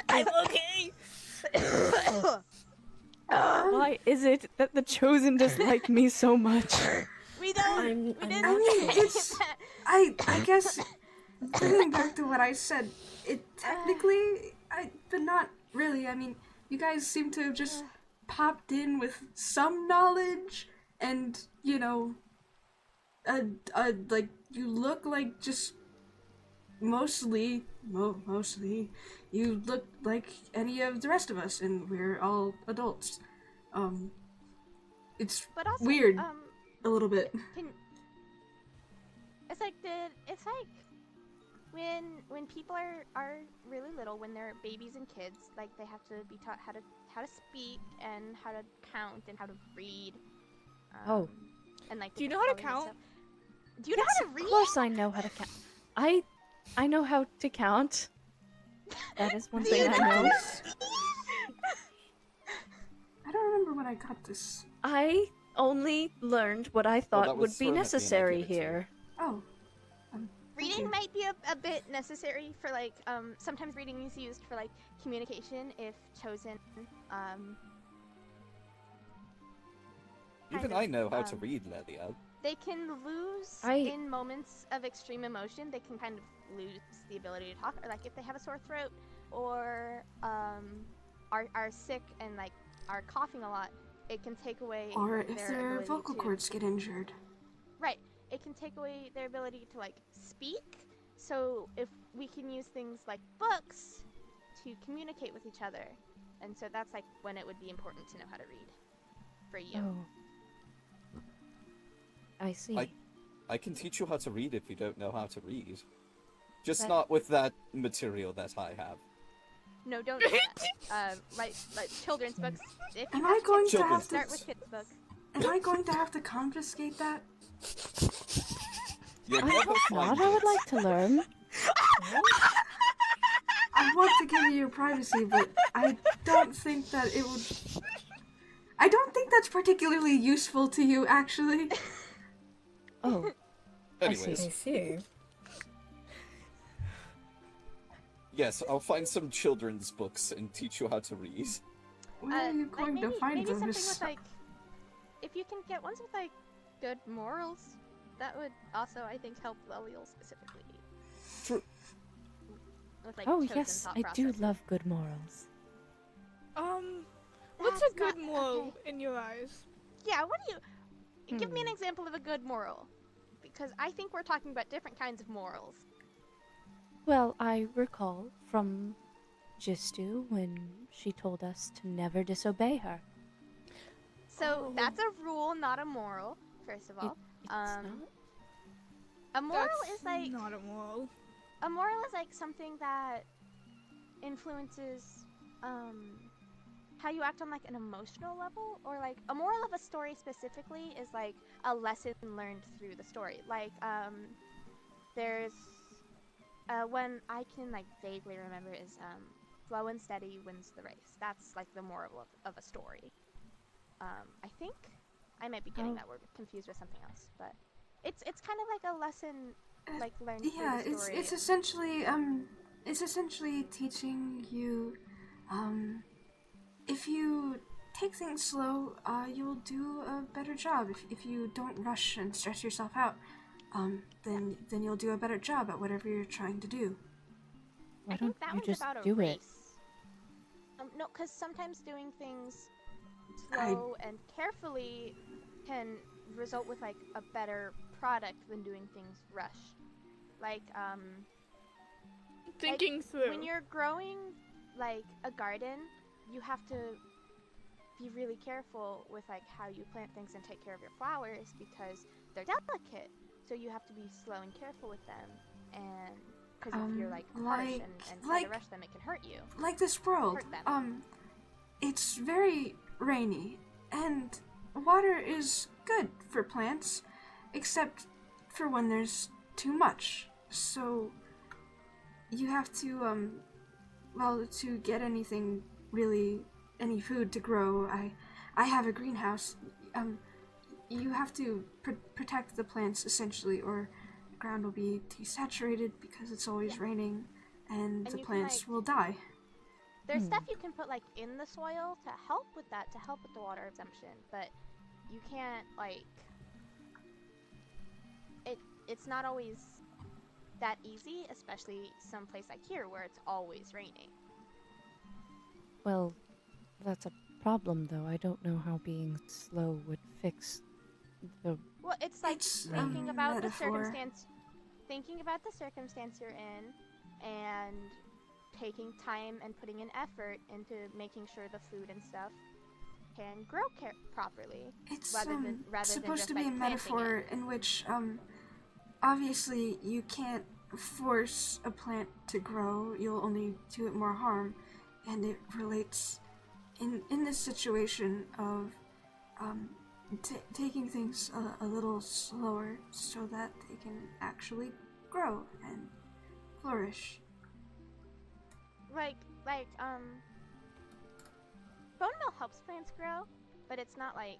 I'm okay! Why is it that the chosen dislike me so much? We don't. I'm we didn't not I mean, say it's- that. I guess, bringing back to what I said, it technically, but not really. I mean, you guys seem to have just popped in with some knowledge, and, like, you look like just mostly, you look like any of the rest of us, and we're all adults. It's But also, weird. a little bit. It's like when people are really little, when they're babies and kids, like they have to be taught how to speak and how to count and how to read. Oh. And like Do you know how to spelling and count? stuff. Do you know how to read? Of course I know how to count. I know how to count. That is one Do thing you I know how know. to I don't remember when I got this. I only learned what I that thought was would be thrown at me and I necessary gave it to you. here. Oh. Reading you. might be a bit necessary for like sometimes reading is used for like communication if chosen Even kind I of, know how to read, Leliel. They can lose I- in moments of extreme emotion. They can kind of lose the ability to talk, or like if they have a sore throat, or are sick and like are coughing a lot. It can take away Or if their their ability vocal to, cords get injured. Right. It can take away their ability to like speak. So if we can use things like books to communicate with each other, and so that's like when it would be important to know how to read for you. Oh. I see. I can teach you how to read if you don't know how to read. Just That- not with that material that I have. No, don't do that. Like children's books. If you Am have I going kids, to Children's have start to? with kids' book. Am I going to have to confiscate that? You'll I never hope find not. I would it. like to learn. I want to give you your privacy, but I don't think that it would. I don't think that's particularly useful to you, actually. Oh, I see. Anyways, I see. yes, I'll find some children's books and teach you how to read. Where are you Like going to find maybe something those? with like, if you can get ones with like good morals, that would also I think help Leliel specifically. True. With, like, Oh chosen yes, thought I do processes. love good morals. What's That's a good not- moral okay. in your eyes? Yeah, what do you... Give me an Hmm. example of a good moral. Because I think we're talking about different kinds of morals. Well, I recall from Jistu when she told us to never disobey her. So Oh. that's a rule, not a moral, first of all. It's Um, not? A moral That's is like... not a moral. A moral is like something that influences how you act on like an emotional level, or like a moral of a story specifically is like a lesson learned through the story. Like there's one I can like vaguely remember is slow and steady wins the race. That's like the moral of a story. I think I might be getting Oh. that word confused with something else, but it's kind of like a lesson like learned Yeah, through the story. it's essentially teaching you, if you take things slow, you'll do a better job. If you don't rush and stress yourself out, then you'll do a better job at whatever you're trying to do. Why I don't think that you one's just about a do it? race. No, because sometimes doing things slow and carefully can result with like a better product than doing things rushed. Like Thinking through. when you're growing like a garden, you have to be really careful with like how you plant things and take care of your flowers because they're delicate. So you have to be slow and careful with them, and because if you're like harsh and try to rush them, it can hurt you. Like this world, Hurt them. it's very rainy, and water is good for plants, except for when there's too much. So you have to, to get anything, really, any food to grow, I have a greenhouse, you have to protect the plants, essentially, or the ground will be desaturated because it's always raining, and the you can, plants like- will die. There's stuff you can put like in the soil to help with that, to help with the water absorption, but you can't like it's not always that easy, especially someplace like here where it's always raining. Well, that's a problem, though. I don't know how being slow would fix the. Well, it's like It's, thinking about metaphor. thinking about the circumstance you're in, and taking time and putting an effort into making sure the food and stuff can grow properly. It's rather than supposed just, to be like, a planting metaphor in which obviously you can't force a plant to grow. You'll only do it more harm, and it relates in this situation of taking things a little slower so that they can actually grow and flourish. Like bone meal helps plants grow, but it's not like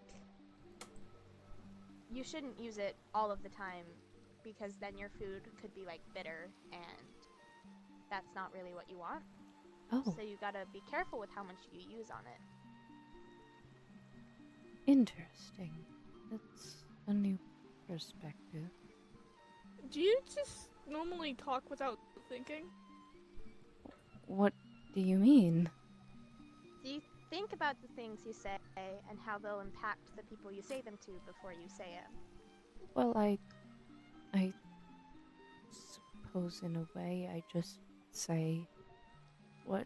you shouldn't use it all of the time because then your food could be like bitter, and that's not really what you want. Oh, So you gotta be careful with how much you use on it. interesting. That's a new perspective. Do you just normally talk without thinking? What do you mean? Do you think about the things you say and how they'll impact the people you say them to before you say them? Well, I suppose in a way I just say what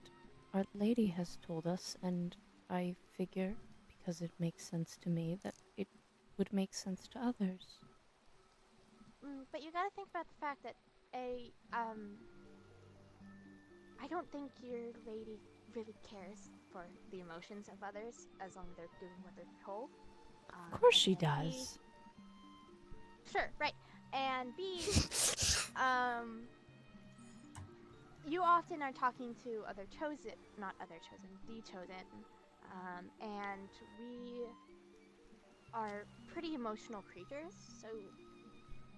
Our Lady has told us, and I figure, because it makes sense to me, that it would make sense to others. But you gotta think about the fact that I don't think your lady really cares for the emotions of others as long as they're doing what they're told. Of course she and B, does. Sure, right. And B, you often are talking to the chosen, and we are pretty emotional creatures, so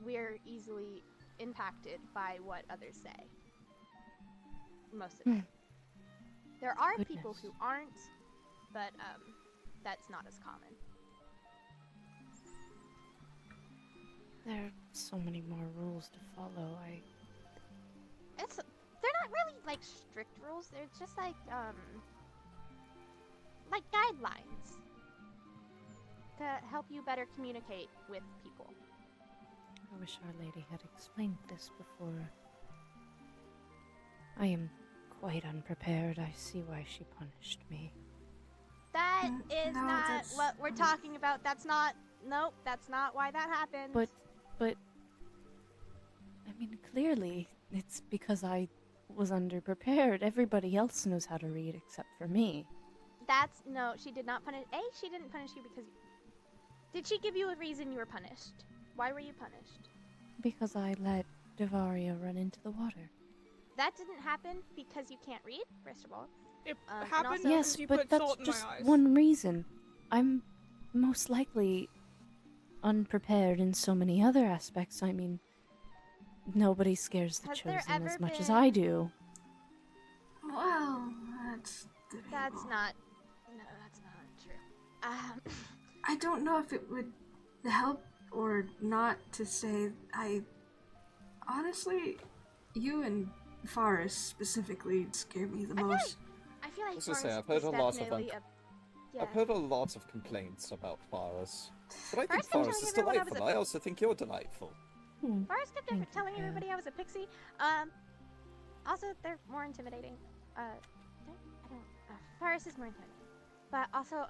we're easily impacted by what others say. Most of the time. There are people who aren't, but that's not as common. There are so many more rules to follow. They're not really like strict rules. They're just like guidelines to help you better communicate with people. I wish Our Lady had explained this before. I am quite unprepared. I see why she punished me. That is no, not that's- what we're talking about. That's not. Nope, that's not why that happened. But, I mean, clearly, it's because I was underprepared. Everybody else knows how to read except for me. No, she did not punish. She didn't punish you because. Did she give you a reason you were punished? Why were you punished? Because I let Devario run into the water. That didn't happen because you can't read, first of all. It and happened also- Yes, because you but put that's salt in just my eyes. one reason. I'm most likely unprepared in so many other aspects. I mean, nobody scares the Has there chosen as ever much as been- I do. Well, that's debatable. That's not. No, that's not true. I don't know if it would help or not to say honestly, you and Pharas specifically scare me the most. I feel like Let's just say, Pharas I've heard is a lot of definitely yeah. I've heard a lot of complaints about Pharas. But I think First, I'm Pharas telling is everyone I was delightful. a- I also think you're delightful. Pharas kept Thank you, telling Cael. everybody I was a pixie. Also they're more intimidating. I don't. Pharas is more intimidating. But also,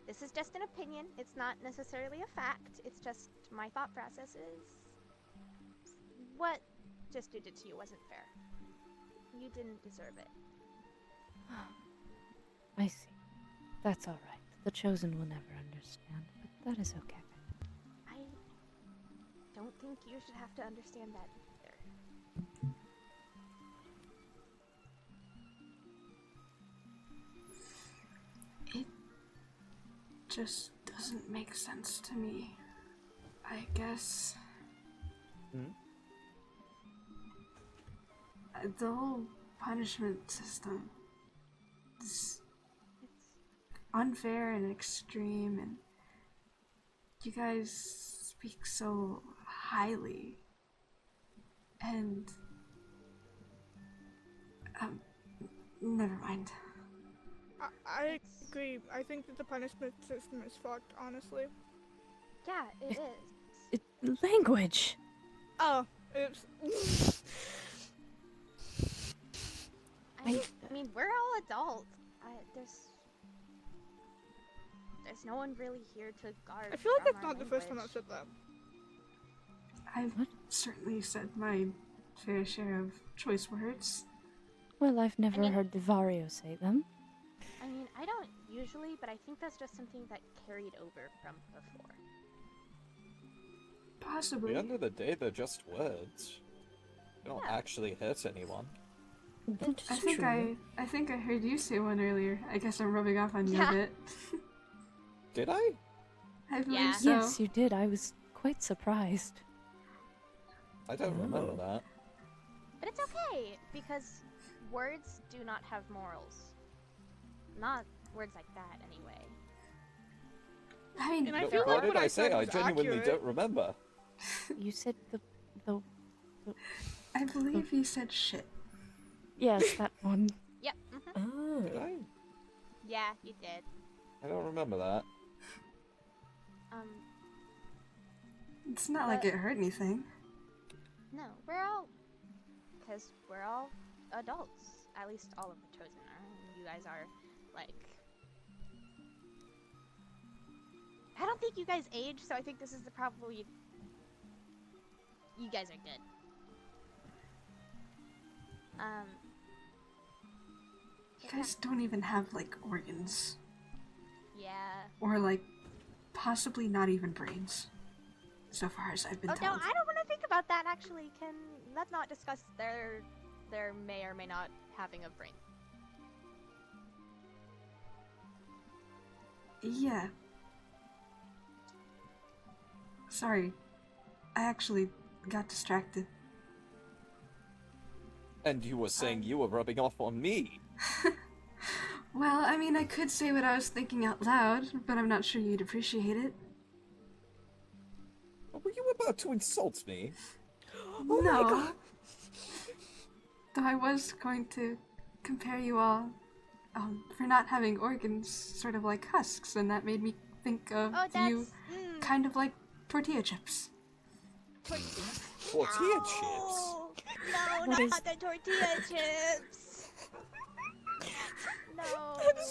this is just an opinion. It's not necessarily a fact. It's just my thought processes. What Jistu did to you wasn't fair. You didn't deserve it. I see. That's all right. The chosen will never understand, but that is okay. I don't think you should have to understand that either. It just doesn't make sense to me. I guess. The whole punishment system is unfair and extreme, and you guys speak so highly. And never mind. I agree. I think that the punishment system is fucked, honestly. Yeah, it is. Language! Oh, oops. I mean, we're all adults. There's no one really here to guard. I feel like from that's our not the first time I've language. said that. I've certainly said my fair share of choice words. Well, I've never mean- heard Devario say them. I mean, I don't usually, but I think that's just something that carried over from before. At Possibly. the end of the day, they're just words. They don't Yeah. actually hurt anyone. That I is think true. I think I heard you say one earlier. I guess I'm rubbing off on you Yeah. a bit. Did I? I believe Yeah. so. Yes, you did. I was quite surprised. I don't remember that. But it's okay, because words do not have morals. Not words like that, anyway. I mean, And I No, feel what like did what I I say? said I was genuinely accurate. don't remember. You said the I believe you said shit. yes, that one. Yep. Oh. Did I? Yeah, you did. I don't remember that. It's not like it hurt anything. No, we're all, because we're all adults. At least all of the Chosen are. And you guys are, like, I don't think you guys age, so I think this is the probably. You guys are good. You guys don't even have, like, organs. Yeah. Or, like, possibly not even brains. So far as I've been Oh no, told. I don't want to think about that. Actually, let's not discuss their may or may not having a brain. Yeah. Sorry. I actually got distracted. And you were saying you were rubbing off on me. Well, I mean, I could say what I was thinking out loud, but I'm not sure you'd appreciate it. Were you about to insult me? Oh no. Though I was going to compare you all for not having organs, sort of like husks, and that made me think of Oh, that's you kind of like tortilla chips. Tortilla chips? No, What is- not the tortilla chips. No.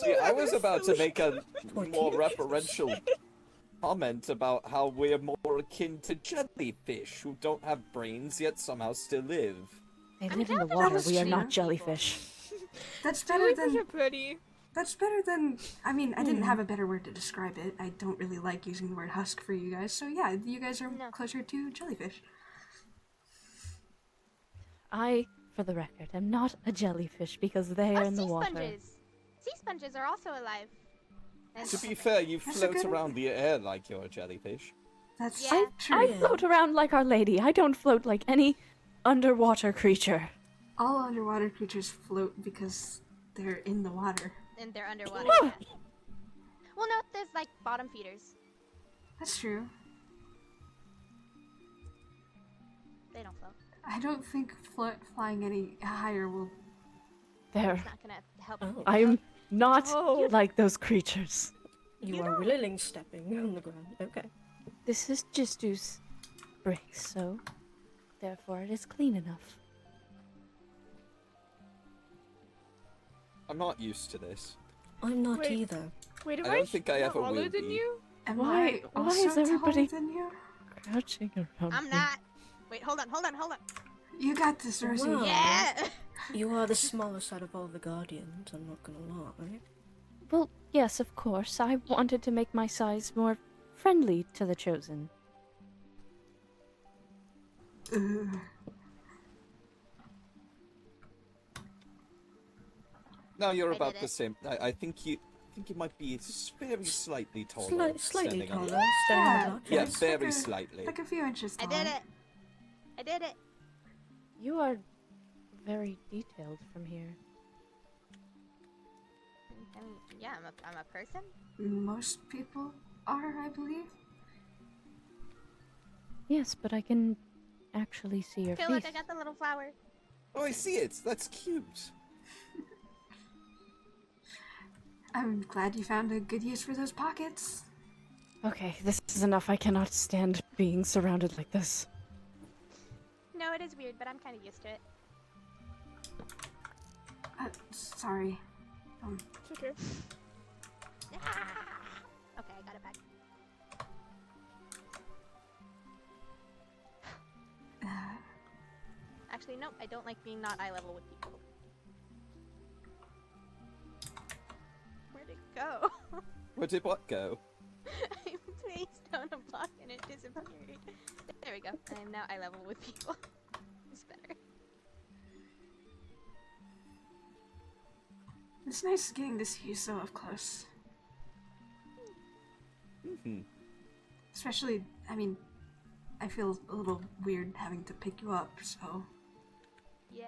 See, I was about to make a more referential comment about how we're more akin to jellyfish who don't have brains yet somehow still live. They I'm live in the glad that water. was We are true. not jellyfish. That's better Jellyfish than. are pretty. That's better than. I mean, I didn't have a better word to describe it. I don't really like using the word husk for you guys, so yeah, you guys are No. closer to jellyfish. I, for the record, am not a jellyfish because they are in the sea water. sponges. Sea sponges are also alive. And To be fair, you That's a float good around the air like you're a jellyfish. That's Yeah. true. I float around like Our Lady. I don't float like any underwater creature. All underwater creatures float because they're in the water. and they're underwater. Yeah. Well, no, there's like bottom feeders. That's true. They don't float. I don't think flying any higher will. There. It's not gonna help. Oh. I'm not Oh. like those creatures. You You are don't- willing stepping on the ground. Okay. This is Jistu's brick, so therefore it is clean enough. I'm not used to this. I'm not Wait. either. Wait, am I don't think I ever taller will than be. you? Am Why- I why also is everybody- taller than you? Crouching around. I'm me. not. Wait, hold on. You got this, Rosie. Wow. Yeah. You are the smallest out of all the guardians, I'm not gonna lie. Well, yes, of course. I wanted to make my size more friendly to the Chosen. Ugh. No, you're I about did the it. same. I think you might be very slightly taller. Slightly standing on taller, it. standing Yeah. on top. Yeah, It's very like a- slightly. Like a few inches I taller. did it. I did it. You are very detailed from here. I mean, yeah, I'm a person. Most people are, I believe. Yes, but I can actually see your Feel face. like I got the little flower. Oh, I see it. That's cute. I'm glad you found a good use for those pockets. Okay, this is enough. I cannot stand being surrounded like this. No, it is weird, but I'm kind of used to it. Sorry. It's okay. Ah! Okay, I got it back. Actually, nope. I don't like being not eye level with people. Where'd it go? Where did what go? I placed on a block and it disappeared. There we go. I am now eye level with people. It's better. It's nice getting to see you so up close. Hmm. Especially, I mean, I feel a little weird having to pick you up, so. Yeah.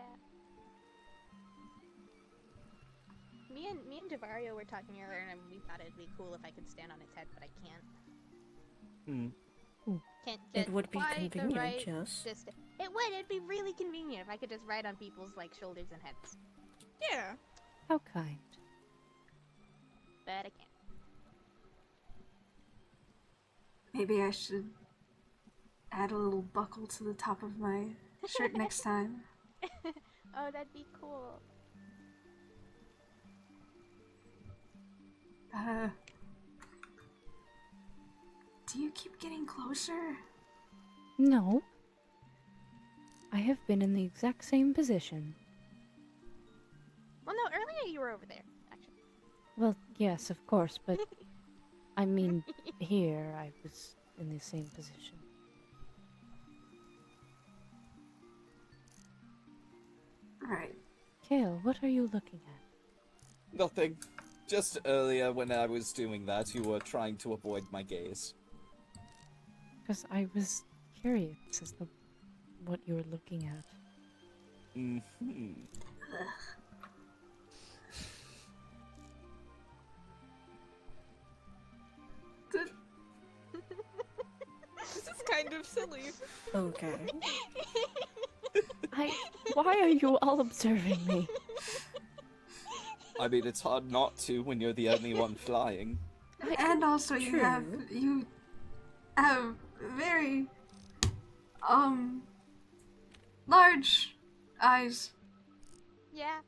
me and Devario were talking earlier, and we thought it'd be cool if I could stand on its head, but I can't. Can't get It would be quite the convenient, right yes. distance. It would. It'd be really convenient if I could just ride on people's like shoulders and heads. Yeah. How kind. But I can't. Maybe I should add a little buckle to the top of my shirt next time. Oh, that'd be cool. Do you keep getting closer? No. I have been in the exact same position. Well, no, earlier you were over there, actually. Well, yes, of course, but I mean, here I was in the same position. Right. Cael, what are you looking at? Nothing. Just earlier when I was doing that, you were trying to avoid my gaze. Because I was curious as to what you were looking at. Mm-hmm. This is kind of silly. Okay. Why are you all observing me? I mean, it's hard not to when you're the only one flying. And also you have very large eyes. Yeah.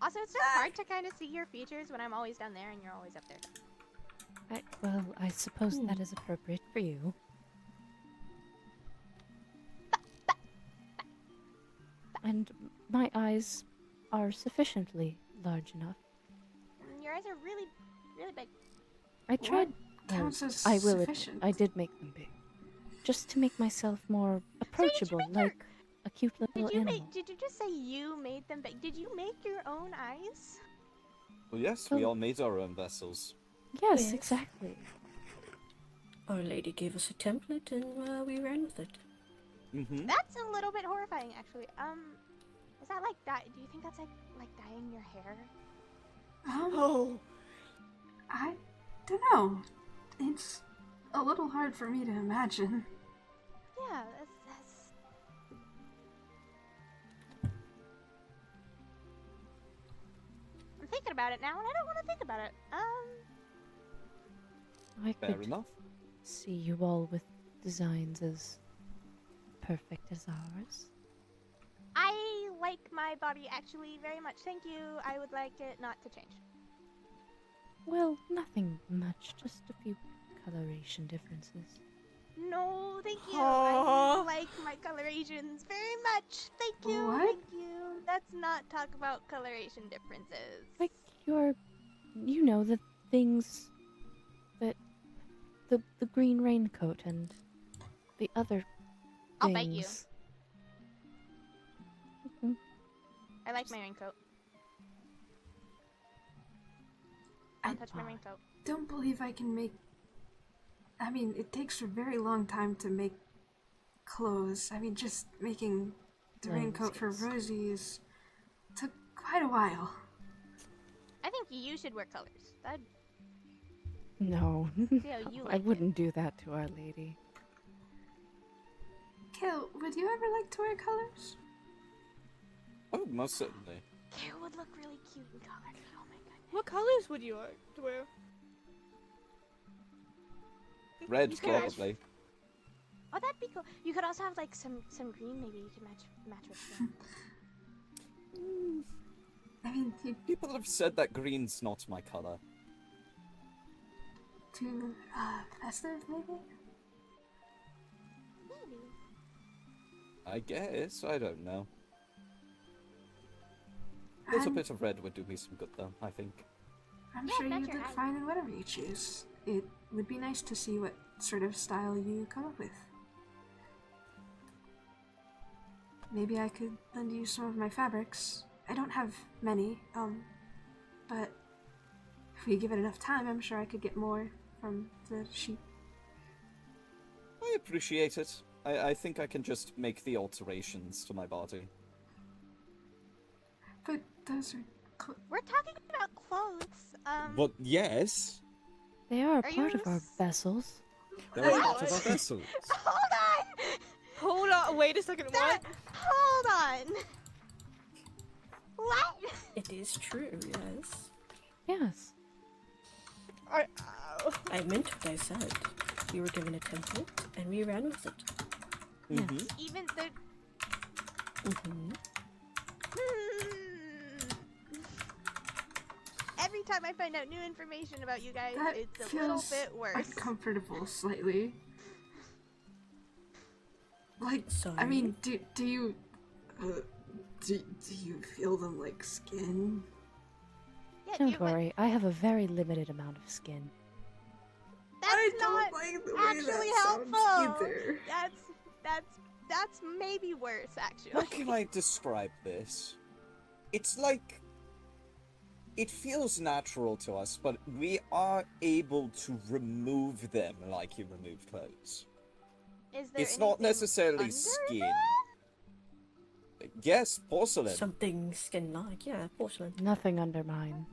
Also, it's just hard to kind of see your features when I'm always down there and you're always up there. Well, I suppose that is appropriate for you. And my eyes are sufficiently large enough. Your eyes are really, really big. I tried. Counts as I will admit, sufficient. I did make them big, just to make myself more approachable, like a cute little animal. Did you just say you made them big? Did you make your own eyes? Well, yes, we all made our own vessels. Yes, Yes. exactly. Our lady gave us a template and we ran with it. Mm-hmm. That's a little bit horrifying, actually. Is that like do you think that's like dyeing your hair? Oh. I don't know. It's a little hard for me to imagine. Yeah, that's... I'm thinking about it now, and I don't want to think about it. I Fair could enough. see you all with designs as perfect as ours. I like my body actually very much. Thank you. I would like it not to change. Well, nothing much, just a few coloration differences. No, thank you. Aw. I like my colorations very much. Thank you. What? Thank you. Let's not talk about coloration differences. Like you know, the things that the green raincoat and the other things. I'll bite you. I like my raincoat. Don't touch my raincoat. Don't believe I can make... I mean, it takes a very long time to make clothes. I mean, just making the raincoat for Rosie took quite a while. I think you should wear colors. That'd No, see how you I like wouldn't do that to Our Lady. Cael, would you ever like to wear colors? Oh, most certainly. it. Cael would look really cute in color. Oh my god. What colors would you like to wear? Red, Okay. probably. Oh, that'd be cool. You could also have like some green. Maybe you could match with green. I mean, People have said that green's not my color. too festive, maybe? Maybe. I guess. I don't know. A little bit of red would do me some good, though, I think. I'm Yeah, sure that's you'd your look height. fine in whatever you choose. It would be nice to see what sort of style you come up with. Maybe I could lend you some of my fabrics. I don't have many, but if we give it enough time, I'm sure I could get more from the sheep. I appreciate it. I think I can just make the alterations to my body. But those are We're talking about clothes. Well, yes. They are a Are part you of our vessels. They're What? part of our vessels. Hold on! Hold on, wait a second, what? Hold on! What? It is true, yes. Yes. I meant what I said. You were given a template, and we ran with it. Mm-hmm. Even the... Every time I find out new information about you guys, That it's a little feels bit worse. uncomfortable slightly. Like, Sorry. I mean, do you do you feel them like skin? Yeah, Don't worry, I have a very limited amount of skin. That's not like the actually helpful. either. That's maybe worse, actually. How can I describe this? It's like... It feels natural to us, but we are able to remove them like you remove clothes. Is there It's not anything necessarily under skin. that? Yes, porcelain. Something skin-like, yeah, porcelain. Nothing under mine.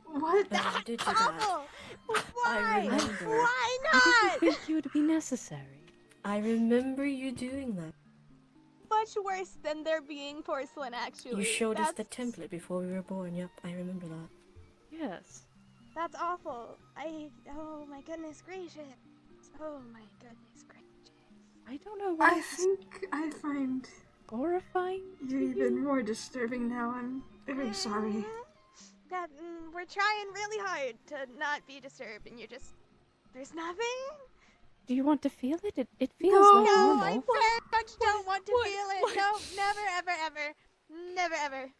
What? I did do that. Awful! Why? remember. Why I not? didn't think you would be necessary. I remember you doing that. Much worse than there being porcelain, actually. You showed us the That's- template before we were born. Yep, I remember that. Yes. That's awful. Oh my goodness gracious. Oh my goodness gracious. I don't know why I think I find horrifying. you even more disturbing now. I'm very sorry. That we're trying really hard to not be disturbed, and you're just there's nothing. Do you want to feel it? It feels No. like No, normal. I very much don't want to What? feel it. What? No, never, ever, ever, never, ever.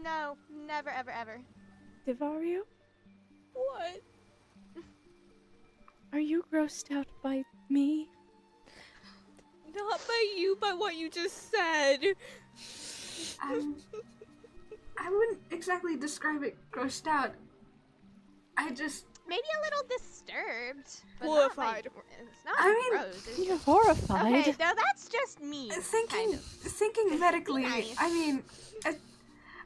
No, never, ever, ever. Devario, What? are you grossed out by me? Not by you, by what you just said. I wouldn't exactly describe it grossed out. I just Maybe a little disturbed, but Horrified. Not, like, it's not I mean, gross. It's You're just... horrified. Okay, now that's just me. thinking kind of. thinking medically. nice. I mean,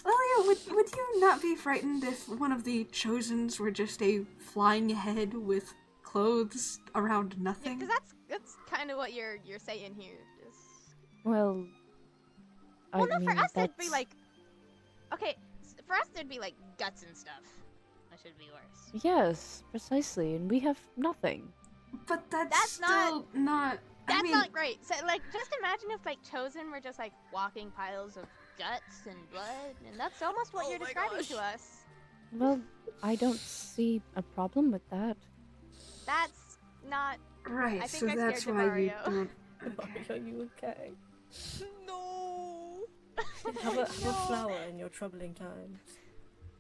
Lilia, would you not be frightened if one of the Chosens were just a flying head with clothes around Yeah, nothing? because that's kind of what you're saying here. Just... Well, I Well, no, mean, for us it'd be that's- like, okay, for us it'd be like guts and stuff. That should be worse. Yes, precisely, and we have nothing. But that's That's still not. That's I mean, not great. So, like, just imagine if like Chosen were just like walking piles of guts and blood, and that's almost what Oh you're my describing gosh. to us. Well, I don't see a problem with that. That's not. right. I So think I that's scared why you Devario. don't. Okay. Are you okay? No. Have a flower in your troubling times.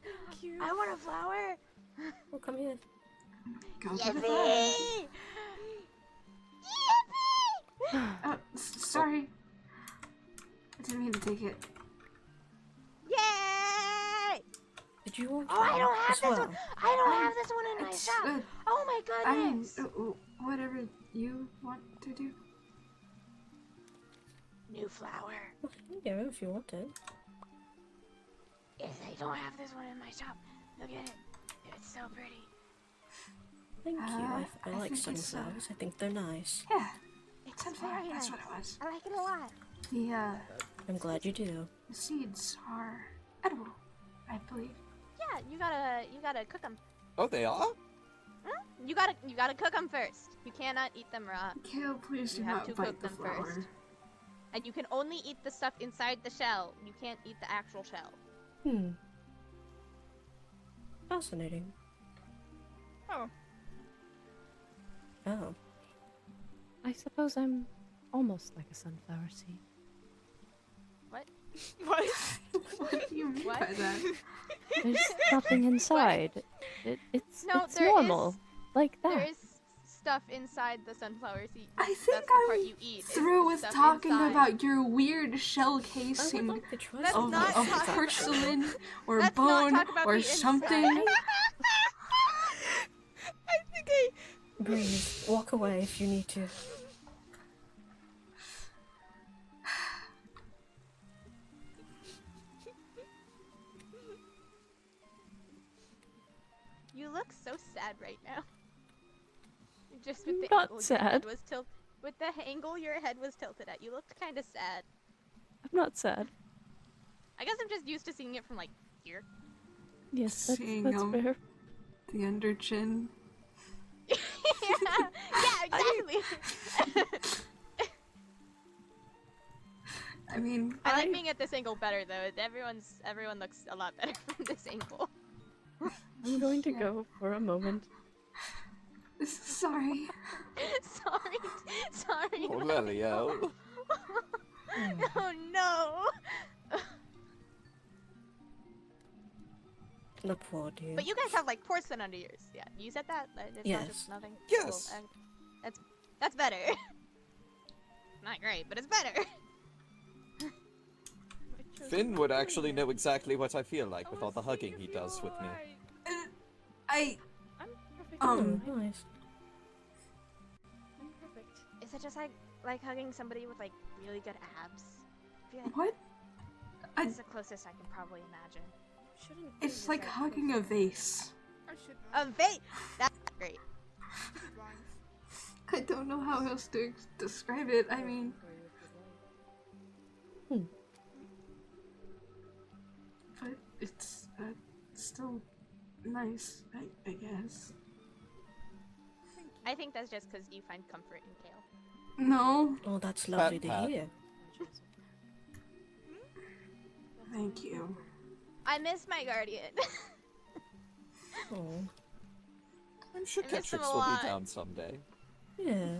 Thank you. I want a flower. Oh, come here. Go for the Yippee! Yippee! Oh, sorry. I didn't mean to take it. Yay! Did you want Oh, I don't have as this well? one. I don't have this one in my It's, shop. Oh my I mean, goodness. whatever you want to do. New flower. Yeah, if you want it. If I don't have this one in my shop, look at it. It's so pretty. Thank you. I I like think it's, sunflowers. I think they're nice. Yeah, It's sunflower. very That's nice. what it was. I like it a lot. The I'm glad you do. the seeds are edible, I believe. Yeah, you gotta cook them. Oh, they are? You gotta cook them first. You cannot eat them raw, Kale, please do You have not to bite cook the them flower. first. and you can only eat the stuff inside the shell. You can't eat the actual shell. Hmm. Fascinating. Oh. Oh. I suppose I'm almost like a sunflower seed. What? What? What do you mean What? by that? There's nothing inside. It's No, it's there normal, is- like There that. is stuff inside the sunflower seed. I think That's the part I'm you eat. is through the with stuff talking inside. about your weird shell I would casing like to try Let's of, some not of talk- porcelain or Let's not bone talk about or the something. inside. I think I. Breathe. Walk away if you need to. look so sad right now. Just with the Not angle sad. your head was with the angle your head was tilted at, you looked kind of sad. I'm not sad. I guess I'm just used to seeing it from like here. Yes, that's Seeing, fair. The under chin. yeah, exactly. I mean, I like being at this angle better though. Everyone looks a lot better from this angle. I'm going to go for a moment. sorry. sorry. Oh, Leliel. Oh no. The poor dear. But you guys have like porcelain under yours. Yeah, you said that. It's not just Yes. nothing. Yes. Cool. That's better. Not great, but it's better. Finn would actually know exactly what I feel like with all the hugging he does with me. I I'm perfect. Oh, nice. I'm perfect. Is it just like hugging somebody with like really good abs? I feel like what? that's the closest I can probably imagine. Shouldn't It's like hugging a vase. I should A vase. That's great. I don't know how else to describe it. I mean, but it's still nice, I guess. I think that's just because you find comfort in Cael. No, Oh, that's lovely to Pat. hear. thank you. I miss my guardian. Oh, I'm sure I miss him Ketrix a will lot. be down someday. yeah.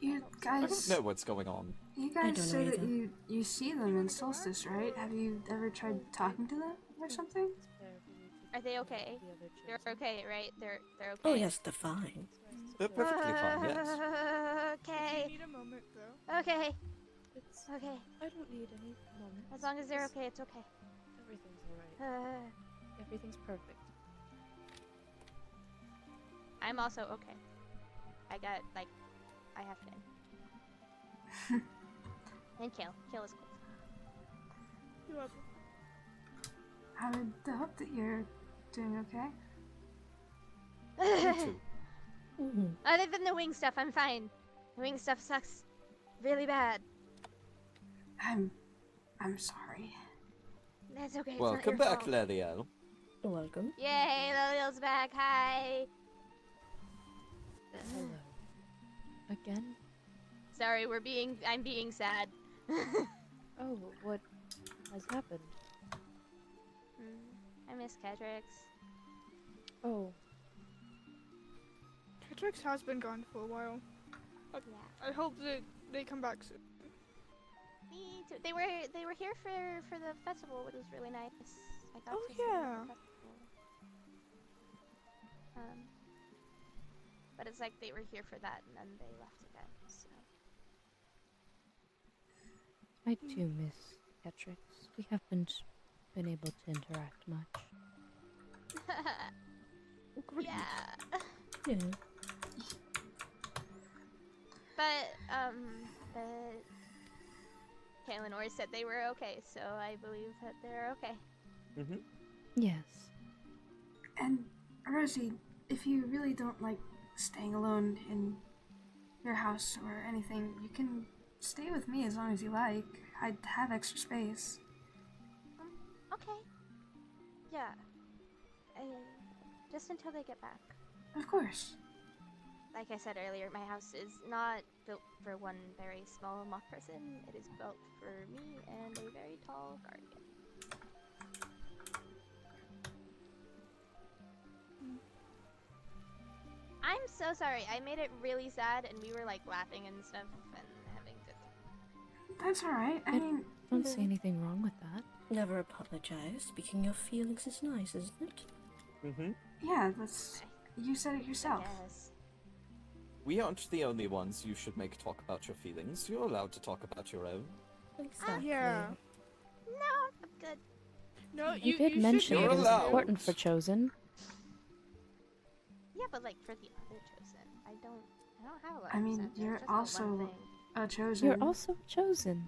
You I guys, don't know what's going on. you I guys don't say know that either. you see them in Solstice, right? Have you ever tried talking to them or something? Are they okay? They're okay, right? They're okay. Oh, yes, they're fine. They're perfectly fine, yes. I Okay. need a moment though. Okay. It's, Okay. I don't need any moments. As long as they're okay, it's okay. Everything's alright. Everything's perfect. I'm also okay. I have Finn. And Cael. Cael is cool. You're welcome. I would hope that you're doing okay. Me too. Other than the wing stuff, I'm fine. The wing stuff sucks really bad. I'm sorry. That's okay. It's Welcome not your back, fault. Leliel. You're welcome. Yay, Leliel's back. Hi. Hello. Again? Sorry, I'm being sad. Oh, what has happened? I miss Ketrix. Oh, Ketrix has been gone for a while. Yeah. I hope that they come back soon. Me too. They were here for the festival, which was really nice. I got Oh, to see yeah. the festival. But it's like they were here for that and then they left again. So. I too miss Ketrix. We haven't been able to interact much. Yeah. Yeah. But Cael and Ori said they were okay, so I believe that they're okay. Mm-hmm. Yes. And Rosie, if you really don't like staying alone in your house or anything, you can stay with me as long as you like. I'd have extra space. Okay. Yeah. Just until they get back. Of course. Like I said earlier, my house is not built for one very small mock person. It is built for me and a very tall guardian. I'm so sorry. I made it really sad, and we were like laughing and stuff and having good time. That's alright. I mean, Don't see anything wrong with that. Never apologize. Speaking your feelings is nice, isn't it? Mm-hmm. yeah, that's. You said it yourself. Yes. We aren't the only ones you should make talk about your feelings. You're allowed to talk about your own. Exactly. Yeah. No, I'm good. No, You you did should mention be it You're was allowed. important for Chosen. Yeah, but like for the other chosen, I don't have a lot. I of mean, sense. It's you're just the one also thing. a chosen. You're also chosen.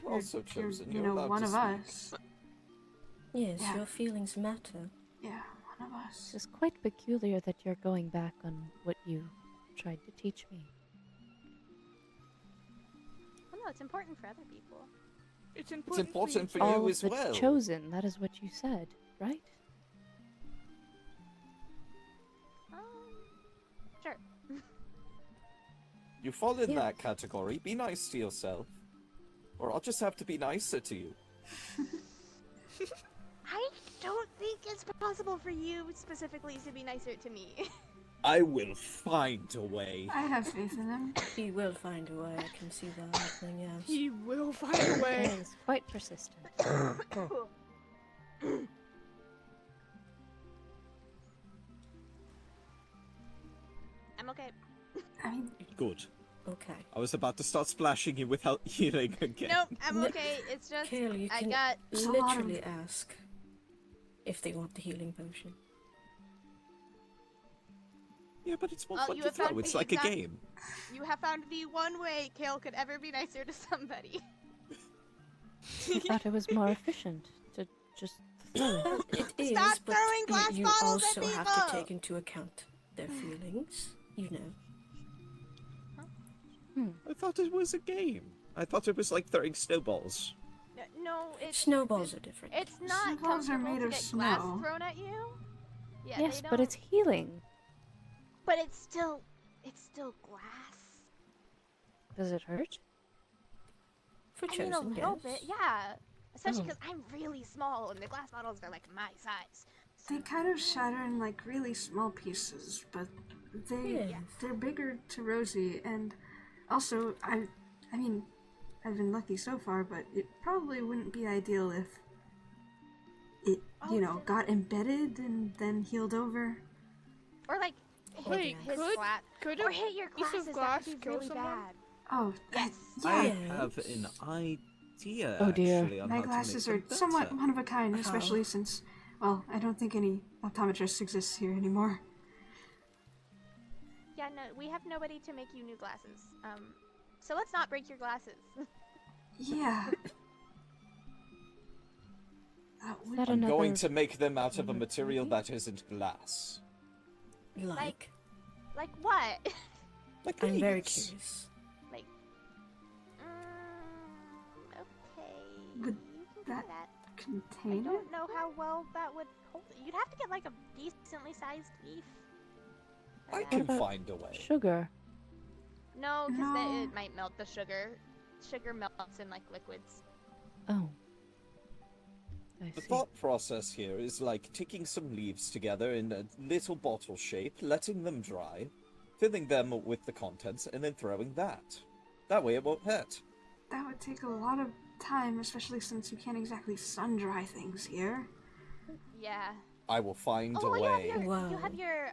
You're also chosen. You You're know, allowed one to of speak. us. Yes, Yeah. your feelings matter. Yeah, one of us. This is quite peculiar that you're going back on what you tried to teach me. Well, no, it's important for other people. It's It's important, important for All you of as the well. chosen, that is what you said, right? Sure. You fall in Yeah. that category. Be nice to yourself. Or I'll just have to be nicer to you. I don't think it's possible for you specifically to be nicer to me. I will find a way. I have faith in him. He will find a way, I can see that happening, yes. He will find a way. It is quite persistent. I'm okay. I mean, Good. Okay. I was about to start splashing you without healing again. Nope, I'm No- okay. It's just Cael, you I can got It's a lot of- literally ask if they want the healing potion. Yeah, but it's more Well, fun you to have found throw. It's the like a exact- game. you have found the one way Cael could ever be nicer to somebody. I thought it was more efficient to just throw it. It is, Stop but throwing glass you bottles at also have people! to take into account their feelings, you know. I thought it was a game. I thought it was like throwing snowballs. No, it's Snowballs are different. it's not Snowballs are comfortable made to of get glass snow. thrown at you. Yeah, Yes, they but don't- it's healing. but it's still glass. Does it hurt? For I mean, a chosen, little yes. bit, yeah. Especially Oh. because I'm really small and the glass bottles are like my size. So, they kind of shatter in like really small pieces, but Yeah. they're bigger to Rosie, and also I mean, I've been lucky so far, but it probably wouldn't be ideal if it got embedded and then healed over. or like Wait, hit his could- glass, Could or a hit your piece glasses. of glass that could be kill really someone? bad. Oh, Yes. I yeah. have an idea. Oh, dear. Actually, on My how to make glasses them are somewhat better. one of a kind, How? especially since, well, I don't think any optometrists exist here anymore. Yeah, no, we have nobody to make you new glasses. So let's not break your glasses. Yeah. That Is would that I'm another... going to make them out of a Mhm. material that isn't glass. Like, Like what? Like I'm very leaves. curious. Like, okay. Would you can that do that. I contain it? don't know how well that would hold. You'd have to get like a decently sized leaf. for I that. can about find a way. Sugar. No, because No. it might melt the sugar. Sugar melts in like liquids. Oh. I The see. thought process here is like taking some leaves together in a little bottle shape, letting them dry, filling them with the contents, and then throwing that. That way it won't hurt. That would take a lot of time, especially since you can't exactly sun dry things here. Yeah. I will find Oh, a well, way. you have Wow. you have your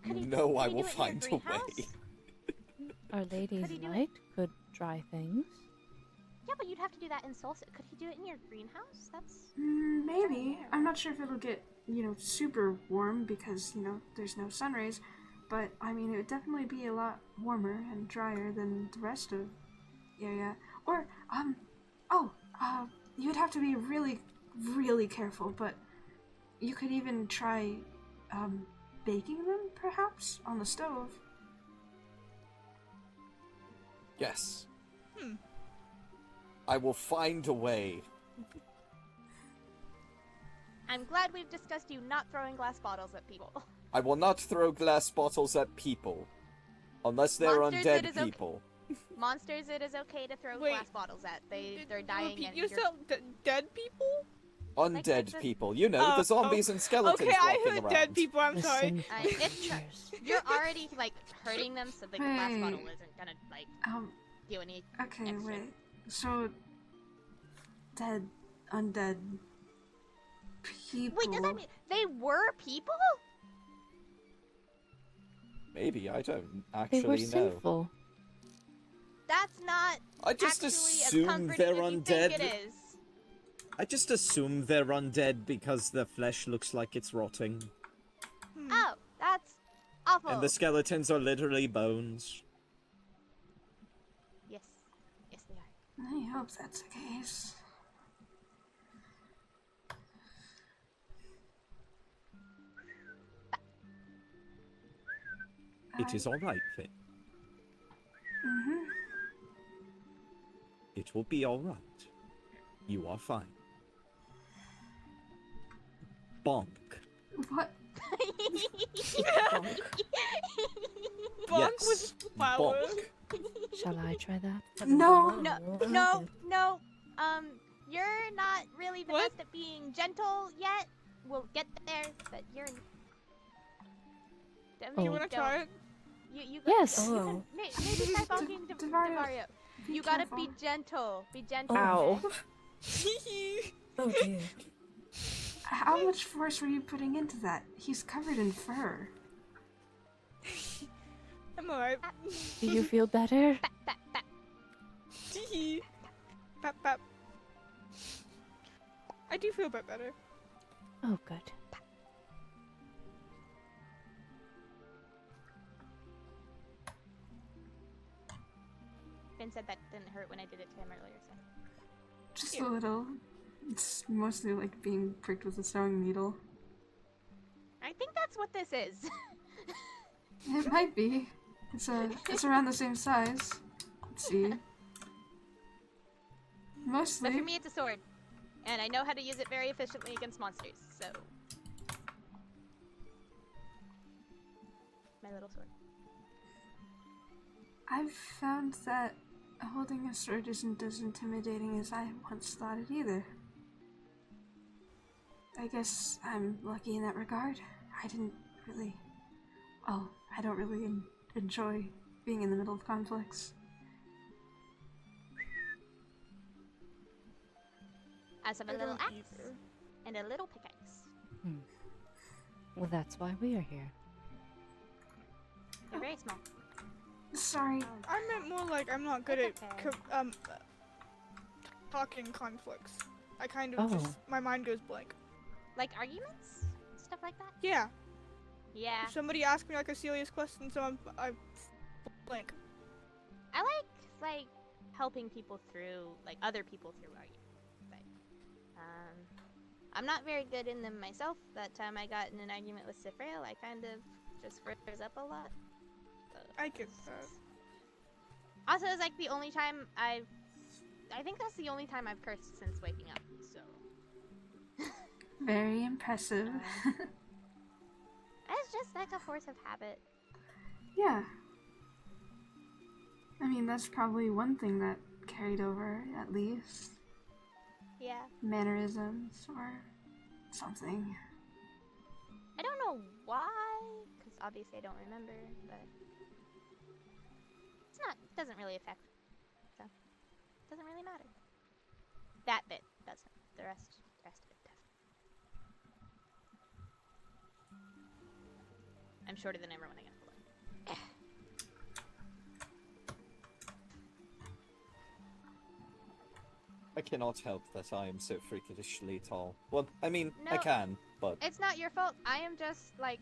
could he- No, could I he will do it in your find a way. greenhouse? Our Lady's Could he do it? Light could dry things. Yeah, but you'd have to do that in Solstice. Could he do it in your greenhouse? That's Maybe. I'm not sure if it'll get, super warm because, there's no sun rays. But, I mean, it would definitely be a lot warmer and drier than the rest of the area. Or, you'd have to be really, really careful, but you could even try, baking them, perhaps, on the stove. Yes. Hmm. I will find a way. I'm glad we've discussed you not throwing glass bottles at people. I will not throw glass bottles at people. Unless they're Monsters, it undead is okay. people. Monsters, it is okay to throw Wait. glass bottles at. They're dying Repeat and you're... yourself. Dead people? Undead the- people. You know, Oh, the zombies and skeletons Okay, I walking heard around. dead people. I'm The sorry. It's creatures. You're already like hurting them, so the glass Hey. bottle isn't gonna like Um, do any. okay, Extra. wait. So, undead people. Wait, does that mean they were people? Maybe, I don't They were actually know. sinful. That's not I just actually as assume comforting they're as you undead. think it is. I just assume they're undead because their flesh looks like it's rotting. Hmm. Oh, that's awful. And the skeletons are literally bones. Yes, yes they are. I hope that's the case. It is alright, Finn. Mm-hmm. It will be alright. You are fine. Bonk. What? Bonk Yes, with flour. bonk. Shall I try that? No. No. You're not really the What? best at being gentle yet. We'll get there, but you're. Do you wanna try it? You Yes. You can, maybe try bonking Devario, Devario. Be You gotta be careful. gentle. Be gentle. Ow. okay? Oh dear. How much force were you putting into that? He's covered in fur. I'm alright. Do you feel better? Pap pap. I do feel a bit better. Oh, good. Finn said that didn't hurt when I did it to him earlier, so. Just a little. It's mostly like being pricked with a sewing needle. I think that's what this is. It might be. It's around the same size. Let's see. But Mostly. for me, it's a sword. And I know how to use it very efficiently against monsters, so. My little sword. I've found that holding a sword isn't as intimidating as I once thought it either. I guess I'm lucky in that regard. I don't really enjoy being in the middle of conflicts. I have a I little don't axe either. and a little pickaxe. Well, that's why we are here. They're very small. Sorry. I meant more like I'm not good It's at okay. talking conflicts. I kind of Oh. just my mind goes blank. Like arguments? Stuff like that? Yeah. Yeah. If somebody asks me like a serious question, so I blank. I like helping people through, like other people through arguments. Like, I'm not very good in them myself. That time I got in an argument with Sifrael, I kind of just froze up a lot. I get that. Also, it's like the only time I think that's the only time I've cursed since waking up, so. Very impressive. It's just like a force of habit. Yeah. I mean, that's probably one thing that carried over, at least. Yeah. Mannerisms or something. I don't know why, because obviously I don't remember, but it doesn't really affect, so it doesn't really matter. That bit doesn't. The rest of it does. I'm shorter than everyone again. I cannot help that I am so freakishly tall. Well, I mean, I No. can, but It's not your fault. I am just like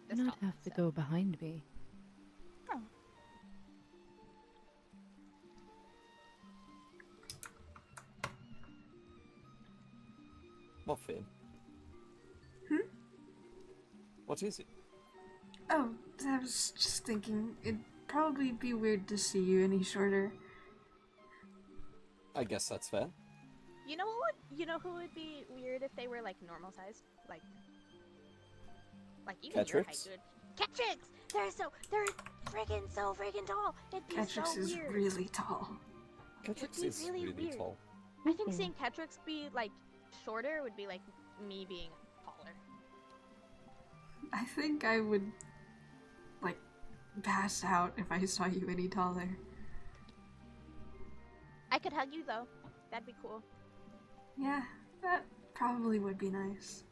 this Not tall, have to so. go behind me. Muffin. What is it? Oh, I was just thinking, it'd probably be weird to see you any shorter. I guess that's fair. You know who would be weird if they were like normal sized? Like even your height Ketrix? would. Ketrix! They're friggin' so friggin' tall. It'd be Ketrix so is weird. really tall. Ketrix be is really really weird. tall. I think seeing Ketrix be like shorter would be like me being taller. I think I would, like, pass out if I saw you any taller. I could hug you though. That'd be cool. Yeah, that probably would be nice.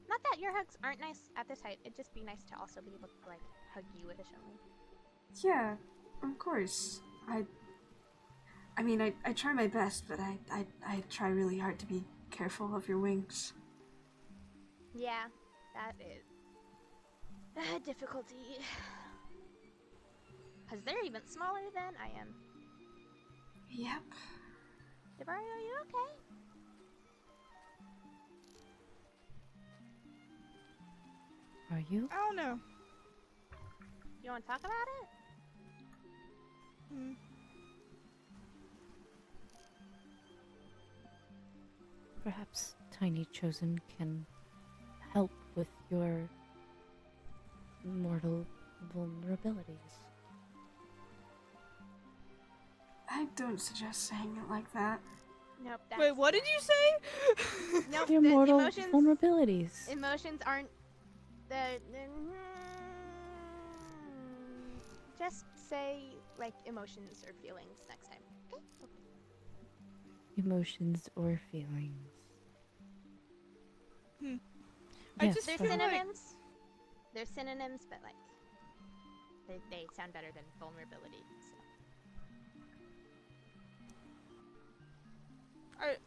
Not that your hugs aren't nice at this height. It'd just be nice to also be able to like hug you efficiently. Yeah, of course. I mean, I try my best, but I try really hard to be careful of your wings. Yeah, that is a difficulty. Cause they're even smaller than I am. Yep. Devario, are you okay? Are you? I don't know. You want to talk about it? Hmm. Perhaps Tiny Chosen can help with your mortal vulnerabilities. I don't suggest saying it like that. Nope. Wait, what did you say? Nope. Your The mortal emotions. vulnerabilities. Emotions aren't the. Just say like emotions or feelings next time. Okay. Emotions or feelings. I Yes, just They're feel sorry. like- synonyms. They're synonyms, but like they sound better than vulnerability. So.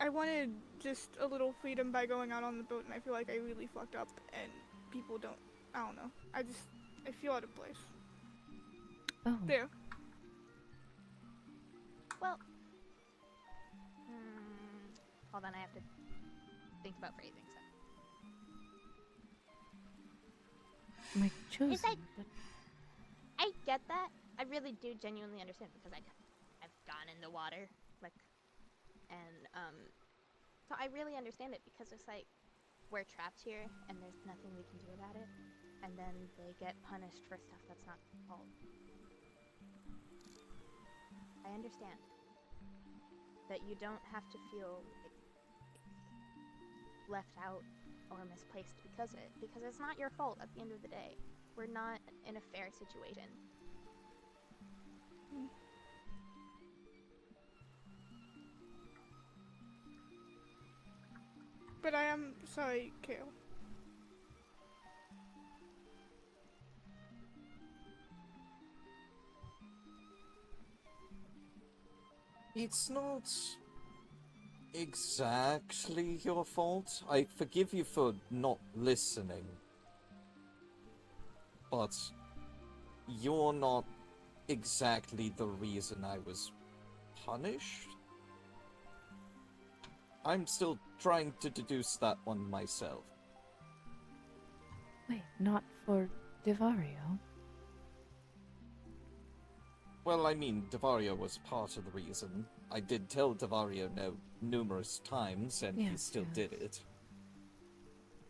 I wanted just a little freedom by going out on the boat, and I feel like I really fucked up, and people don't. I don't know. I feel out of place. Oh, There. Well. Hold on, I have to think about phrasing. So. my chosen. like- But I get that. I really do genuinely understand because I've gone in the water, like, and so I really understand it because it's like we're trapped here and there's nothing we can do about it, and then they get punished for stuff that's not their fault. I understand that you don't have to feel left out or misplaced because it's not your fault at the end of the day. We're not in a fair situation. But I am sorry, Cael. It's not exactly your fault. I forgive you for not listening. But you're not exactly the reason I was punished. I'm still trying to deduce that one myself. wait, not for Devario. Well, I mean, Devario was part of the reason. I did tell Devario no numerous times, and he Yes, still yes. did it.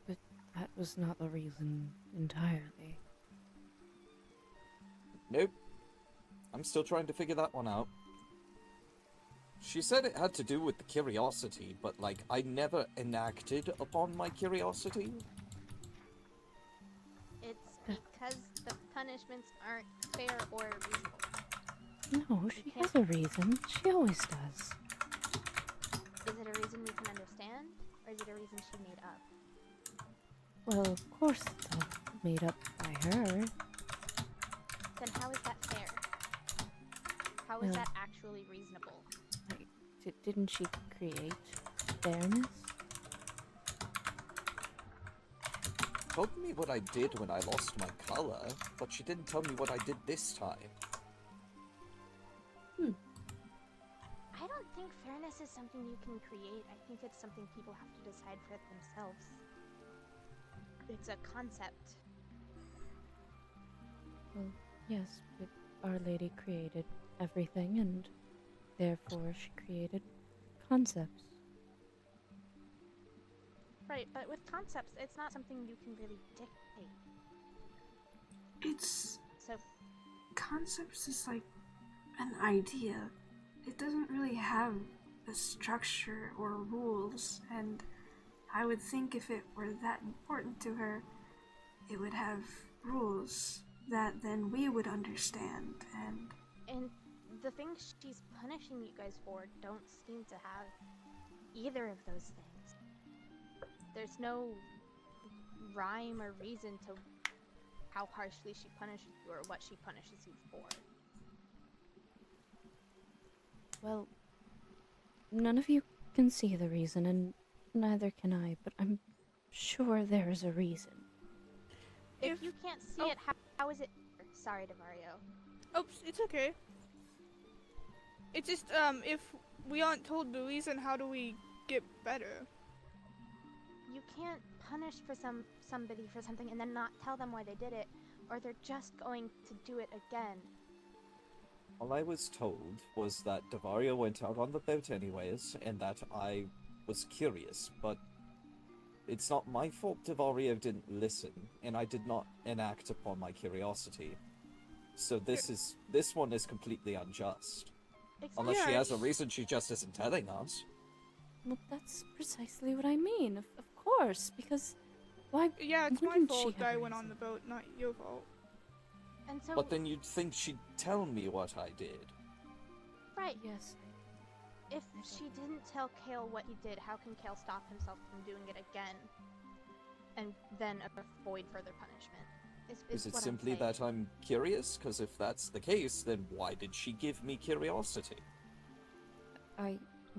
But that was not the reason entirely. Nope. I'm still trying to figure that one out. She said it had to do with the curiosity, but, like, I never enacted upon my curiosity. It's because the punishments aren't fair or reasonable. No, she has a reason. She always does. Is it a reason we can understand, or is it a reason she made up? Well, of course it's all made up by her. Then how is that fair? How is Well- that actually reasonable? Like, didn't she create fairness? Told me what I did when I lost my color, but she didn't tell me what I did this time. I don't think fairness is something you can create. I think it's something people have to decide for themselves. It's a concept. Well, yes, but Our Lady created everything, and therefore she created concepts. Right, but with concepts, it's not something you can really dictate. It's So, concepts is like an idea. It doesn't really have a structure or rules, and I would think if it were that important to her, it would have rules that then we would understand, and the things she's punishing you guys for don't seem to have either of those things. There's no rhyme or reason to how harshly she punishes you or what she punishes you for. Well, none of you can see the reason, and neither can I, but I'm sure there is a reason. If you can't see it, how is it? Sorry, Devario. Oops, it's okay. It's just, if we aren't told the reason, how do we get better? You can't punish for somebody for something and then not tell them why they did it, or they're just going to do it again. All I was told was that Devario went out on the boat anyways, and that I was curious, but it's not my fault Devario didn't listen, and I did not enact upon my curiosity. So this one is completely unjust. Unless she has a reason she just isn't telling us. Well, that's precisely what I mean. Of course, because why? Yeah, it's my wouldn't she fault have that I a went on reason? the boat, not your fault. And so, But then you'd think she'd tell me what I did. right, Yes. if she didn't tell Cael what he did, how can Cael stop himself from doing it again and then avoid further punishment? Is it what I'm simply saying. that I'm curious? Because if that's the case, then why did she give me curiosity?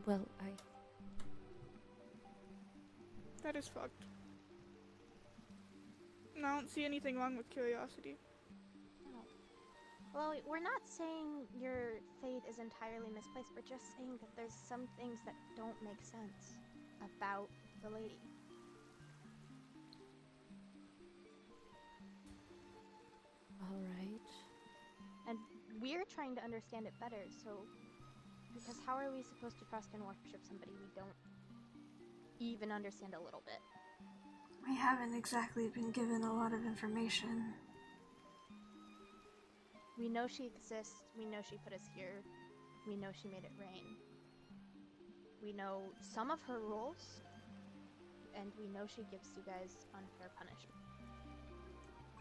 Well, That is fucked. And I don't see anything wrong with curiosity. No. Well, we're not saying your faith is entirely misplaced. We're just saying that there's some things that don't make sense about the lady. alright. And we're trying to understand it better, so... Because how are we supposed to trust and worship somebody we don't even understand a little bit? We haven't exactly been given a lot of information. We know she exists, we know she put us here, we know she made it rain. We know some of her rules, and we know she gives you guys unfair punishment.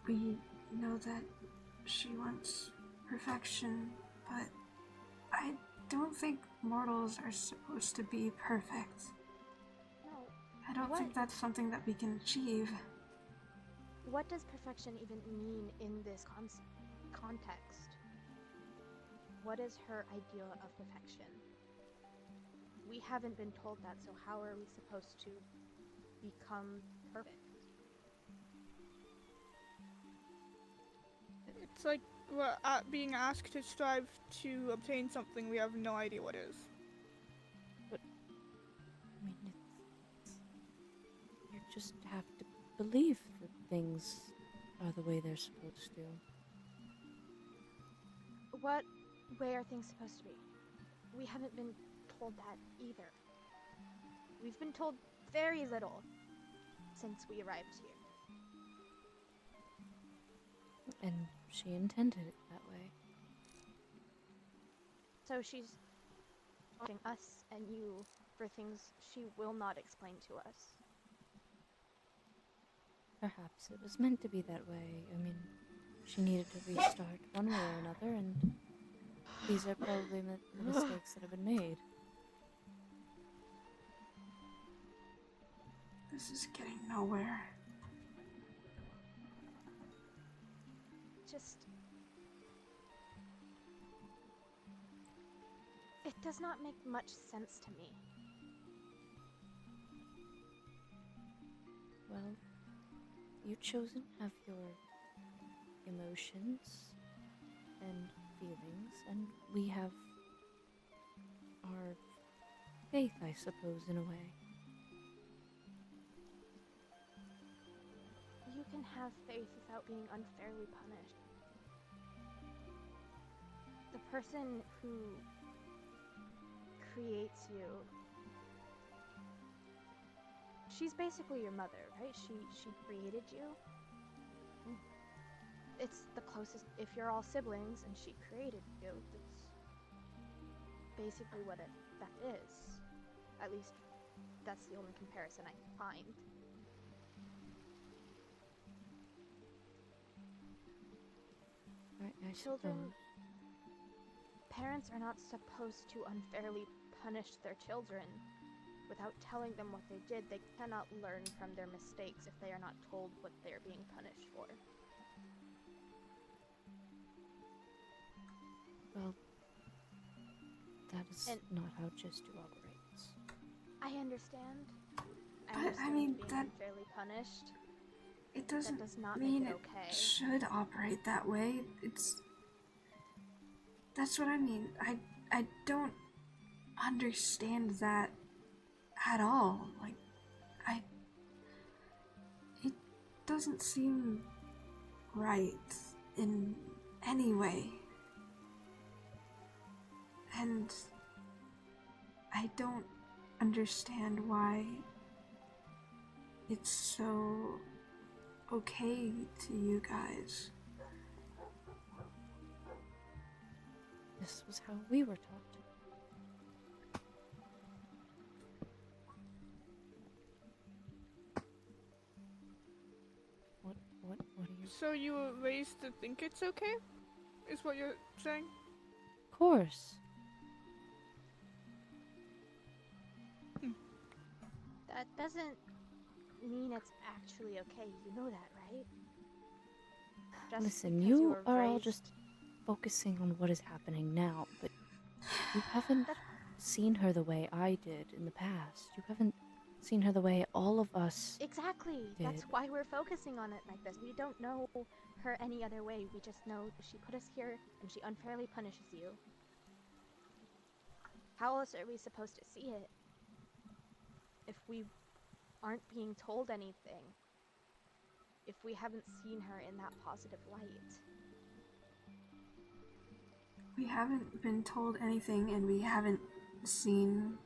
We know that she wants perfection, but I don't think mortals are supposed to be perfect. No. I don't What? think that's something that we can achieve. What does perfection even mean in this context? What is her idea of perfection? We haven't been told that, so how are we supposed to become perfect? It's like we're being asked to strive to obtain something we have no idea what is. I mean, you just have to believe that things are the way they're supposed to. What way are things supposed to be? We haven't been told that either. We've been told very little since we arrived here. And she intended it that way. So she's watching us and you for things she will not explain to us. Perhaps it was meant to be that way. I mean, she needed to restart one way or another, and these are probably the mistakes that have been made. This is getting nowhere. Just... It does not make much sense to me. Well, you chosen have your emotions and feelings, and we have our faith, I suppose, in a way. You can have faith without being unfairly punished. The person who creates you, she's basically your mother, right? She created you. It's the closest, if you're all siblings and she created you, that's basically what that is. At least that's the only comparison I can find. I Children, suppose. parents are not supposed to unfairly punish their children without telling them what they did. They cannot learn from their mistakes if they are not told what they are being punished for. Well, that is not how Jistu operates. I understand. But, I understand mean, being that- unfairly punished. It That doesn't does not mean make it it okay. should operate that way. That's what I mean. I don't understand that at all. Like, doesn't seem right in any way. And I don't understand why it's so okay to you guys. This was how we were taught. What are you... So you were raised to think it's okay? Is what you're saying? Of course. That doesn't mean it's actually okay. You know that, right? Just Listen, because you were are all raised- just focusing on what is happening now, but you haven't seen her the way I did in the past. You haven't seen her the way all of us... Exactly. That's did. why we're focusing on it like this. We don't know her any other way. We just know she put us here and she unfairly punishes you. How else are we supposed to see it if we aren't being told anything? If we haven't seen her in that positive light? We haven't been told anything, and we haven't seen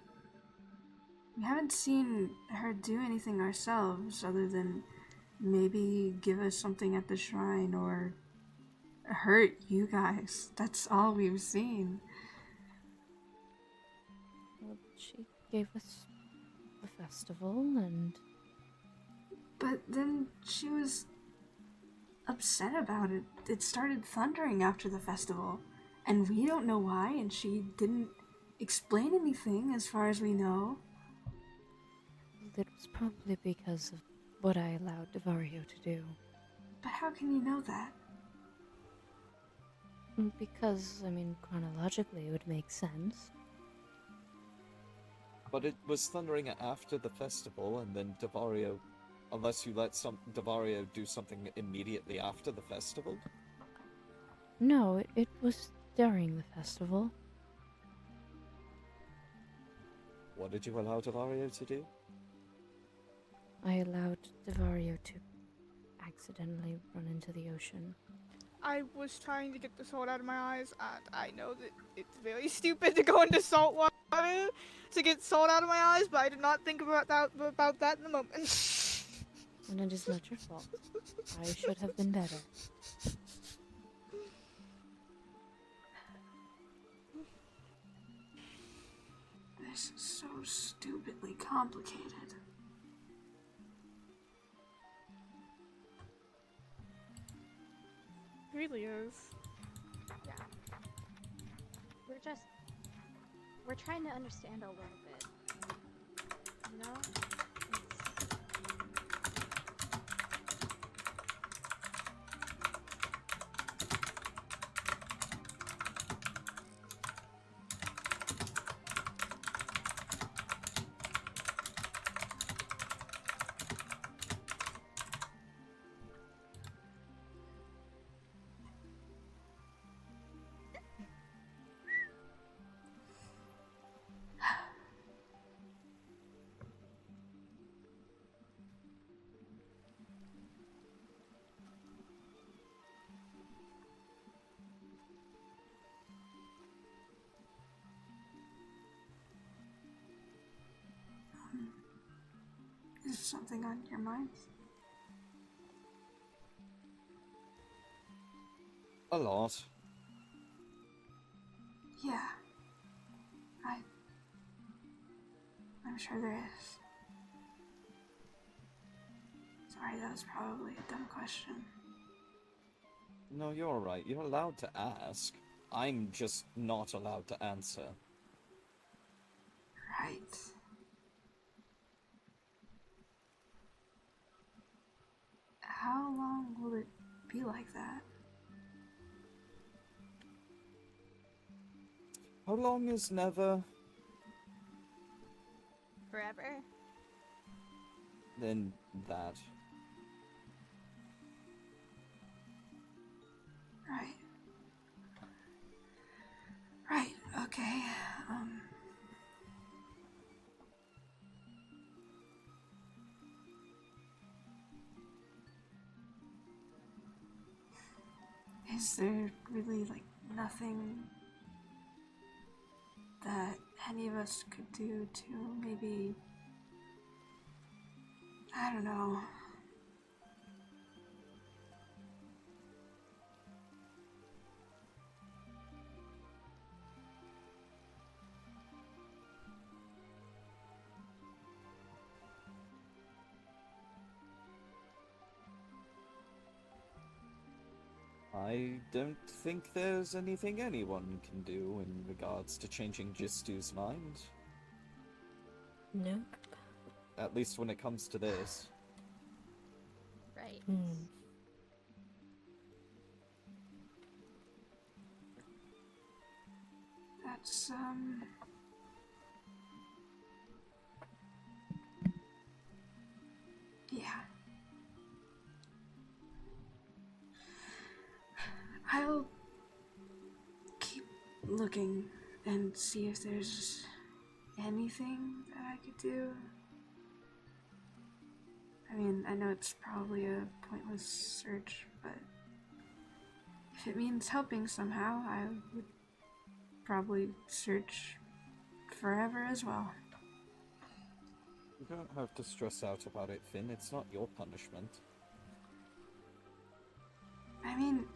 her do anything ourselves other than maybe give us something at the shrine or hurt you guys. That's all we've seen. Well, she gave us the festival, and... But then she was upset about it. It started thundering after the festival, and we don't know why, and she didn't explain anything as far as we know. It was probably because of what I allowed Devario to do. But how can you know that? Because, I mean, chronologically it would make sense. But it was thundering after the festival, and then Devario, unless you let Devario do something immediately after the festival? No, it was during the festival. What did you allow Devario to do? I allowed Devario to accidentally run into the ocean. I was trying to get the salt out of my eyes, and I know that it's very stupid to go into salt water to get salt out of my eyes, but I did not think about that in the moment. And it is not your fault. I should have been better. This is so stupidly complicated. It really is. Yeah. We're trying to understand a little bit. You know? Is something on your mind? A lot. Yeah. I'm sure there is. Sorry, that was probably a dumb question. No, you're alright. You're allowed to ask. I'm just not allowed to answer. Right. How long will it be like that? How long is never? Forever? Then that. Right. Right, okay. is there really, like, nothing that any of us could do to maybe, I don't know. I don't think there's anything anyone can do in regards to changing Jistu's mind. Nope. At least when it comes to this. Right. That's, yeah. I'll keep looking and see if there's anything that I could do. I mean, I know it's probably a pointless search, but if it means helping somehow, I would probably search forever as well. You don't have to stress out about it, Finn. It's not your punishment. I mean,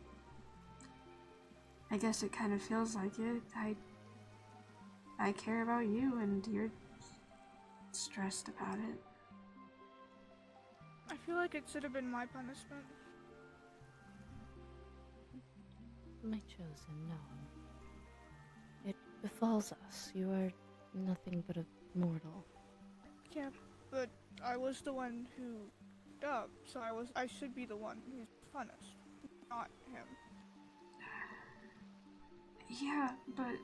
I guess it kind of feels like it. I care about you and you're stressed about it. I feel like it should have been my punishment. My chosen, no. It befalls us. You are nothing but a mortal. Yeah, but I was the one who dug, so I should be the one who's punished, not him. Yeah, but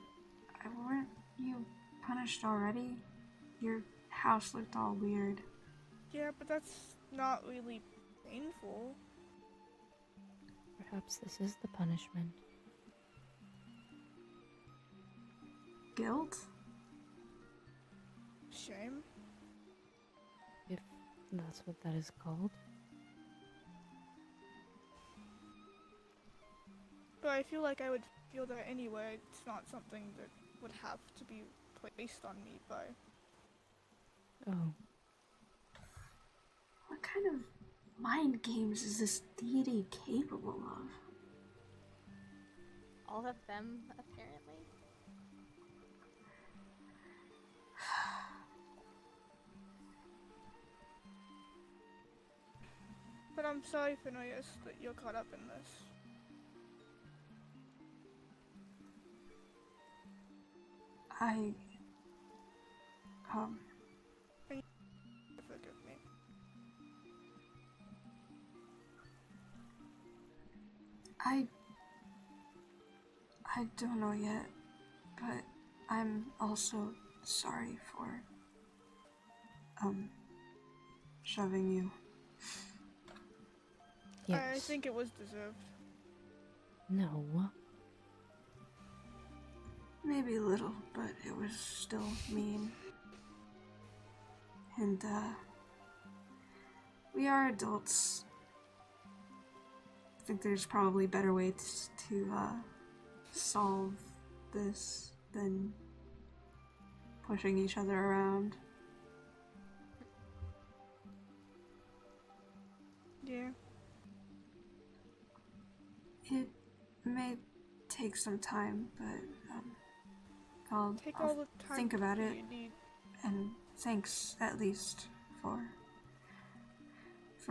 weren't you punished already? Your house looked all weird. Yeah, but that's not really painful. Perhaps this is the punishment. Guilt? Shame. If that's what that is called. But I feel like I would feel that anyway. It's not something that would have to be placed on me by... Oh. What kind of mind games is this deity capable of? All of them, apparently. But I'm sorry, Finraeus, that you're caught up in this. Forgive me. I don't know yet, but I'm also sorry for, shoving you. Yes. I think it was deserved. No. Maybe a little, but it was still mean. And, we are adults. I think there's probably better ways to solve this than pushing each other around. Yeah. It may take some time, but I'll Take all the time think about that it. you need. And thanks, at least, for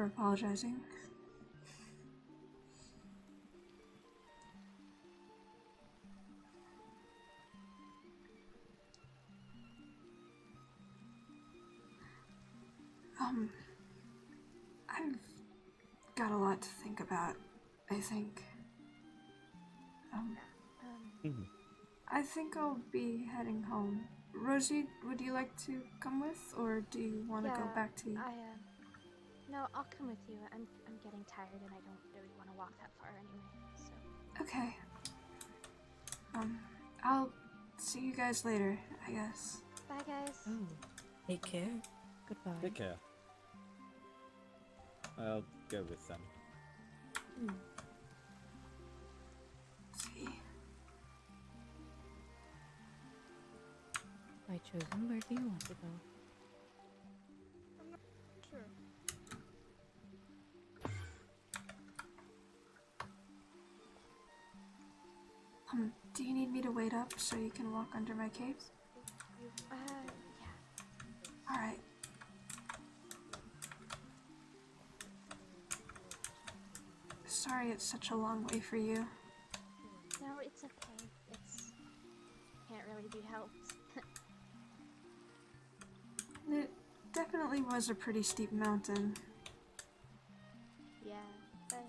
apologizing. I've got a lot to think about, I think. I think I'll be heading home. Rosie, would you like to come with, or do you want to go back to... No, I'll come with you. I'm getting tired and I don't really want to walk that far anyway, so. Okay. I'll see you guys later, I guess. Bye, guys. Oh, take care. Goodbye. Take care. I'll go with them. My chosen, where do you want to go? Sure. Do you need me to wait up so you can walk under my cape? Yeah. Alright. Sorry it's such a long way for you. No, it's okay. It's can't really be helped. It definitely was a pretty steep mountain. Yeah, but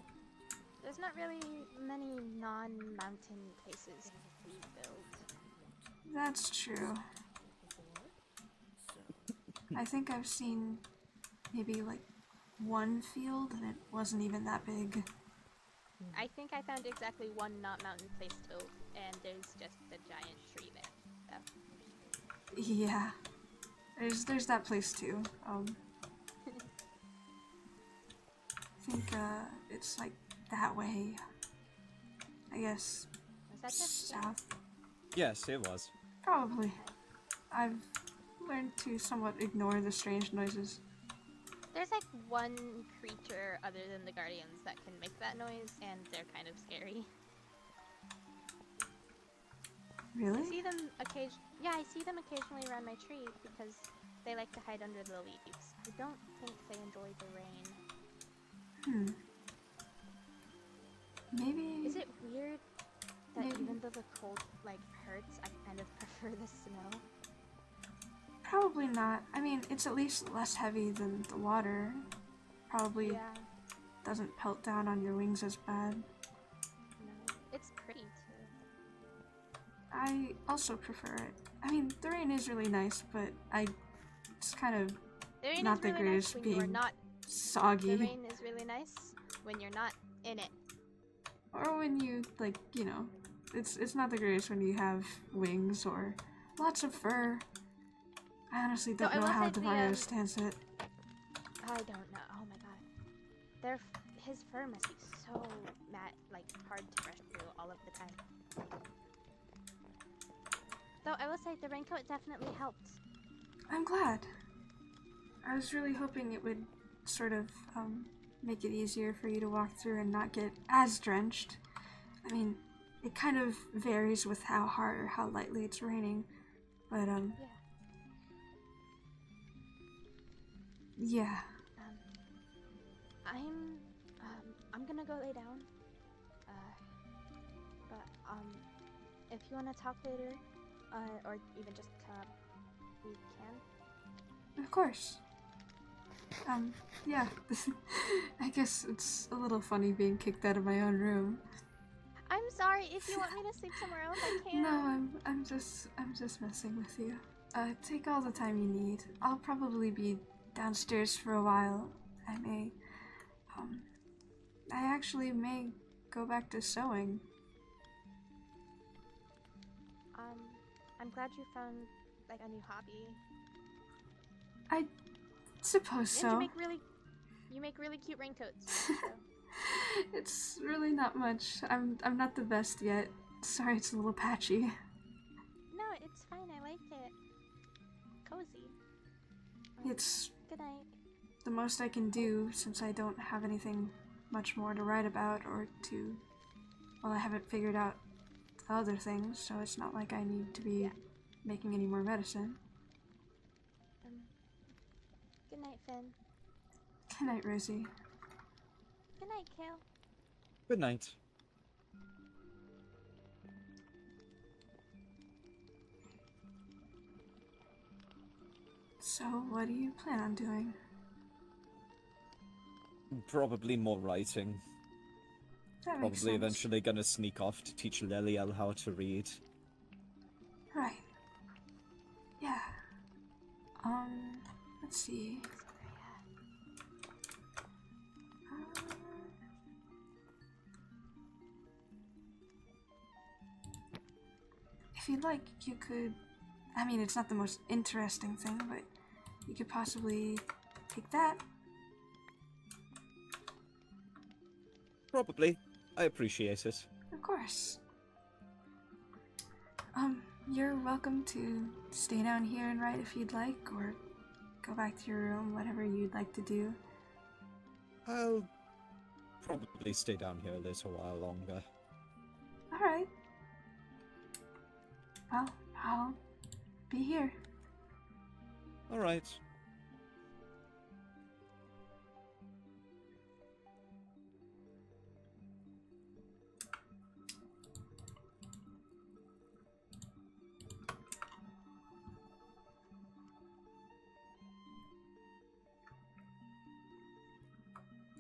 there's not really many non-mountain places to build. That's true. I think I've seen maybe like one field and it wasn't even that big. I think I found exactly one not mountain place to build, and there's just a giant tree there. So. Yeah. There's that place too. I think it's like that way. I guess Was that just south. Yes, it was. Probably. I've learned to somewhat ignore the strange noises. There's like one creature other than the guardians that can make that noise, and they're kind of scary. Really? I see them I see them occasionally around my tree because they like to hide under the leaves. I don't think they enjoy the rain. Maybe. Is it weird that Maybe. even though the cold like hurts, I kind of prefer the snow? Probably not. I mean, it's at least less heavy than the water. Probably Yeah, doesn't pelt down on your wings as bad. no, it's pretty too. I also prefer it. I mean, the rain is really nice, but it's kind of The rain not is the really greatest nice when you're being not. soggy. The rain is really nice when you're not in it. Or when you, like, you know, it's not the greatest when you have wings or lots of fur. I honestly don't I know will how say the, Devario stands it. I don't know. Oh my god. His fur must be so like hard to brush through all of the time. Though I will say the raincoat definitely helped. I'm glad. I was really hoping it would sort of make it easier for you to walk through and not get as drenched. I mean, it kind of varies with how hard or how lightly it's raining, but yeah. I'm gonna go lay down. But if you wanna talk later, or even just come up, we can. Of course. Yeah. I guess it's a little funny being kicked out of my own room. I'm sorry. If you want me to sleep somewhere else, I can. No, I'm just messing with you. Take all the time you need. I'll probably be downstairs for a while. I actually may go back to sewing. I'm glad you found like a new hobby. I suppose so. And you make really cute raincoats. So. It's really not much. I'm not the best yet. Sorry, it's a little patchy. No, it's fine. I like it. Cozy. It's Good night. the most I can do since I don't have anything much more to write about or to. Well, I haven't figured out the other things, so it's not like I need to be making any more medicine. Good night, Finn. Good night, Rosie. Good night, Cael. Good night. So, what do you plan on doing? Probably more writing. That makes Probably sense. eventually gonna sneak off to teach Leliel how to read. Right. Yeah. Let's see. If you'd like, you could. I mean, it's not the most interesting thing, but you could possibly take that. Probably. I appreciate it. Of course. you're welcome to stay down here and write if you'd like, or go back to your room, whatever you'd like to do. I'll probably stay down here a little while longer. Alright. Well, I'll be here. Alright.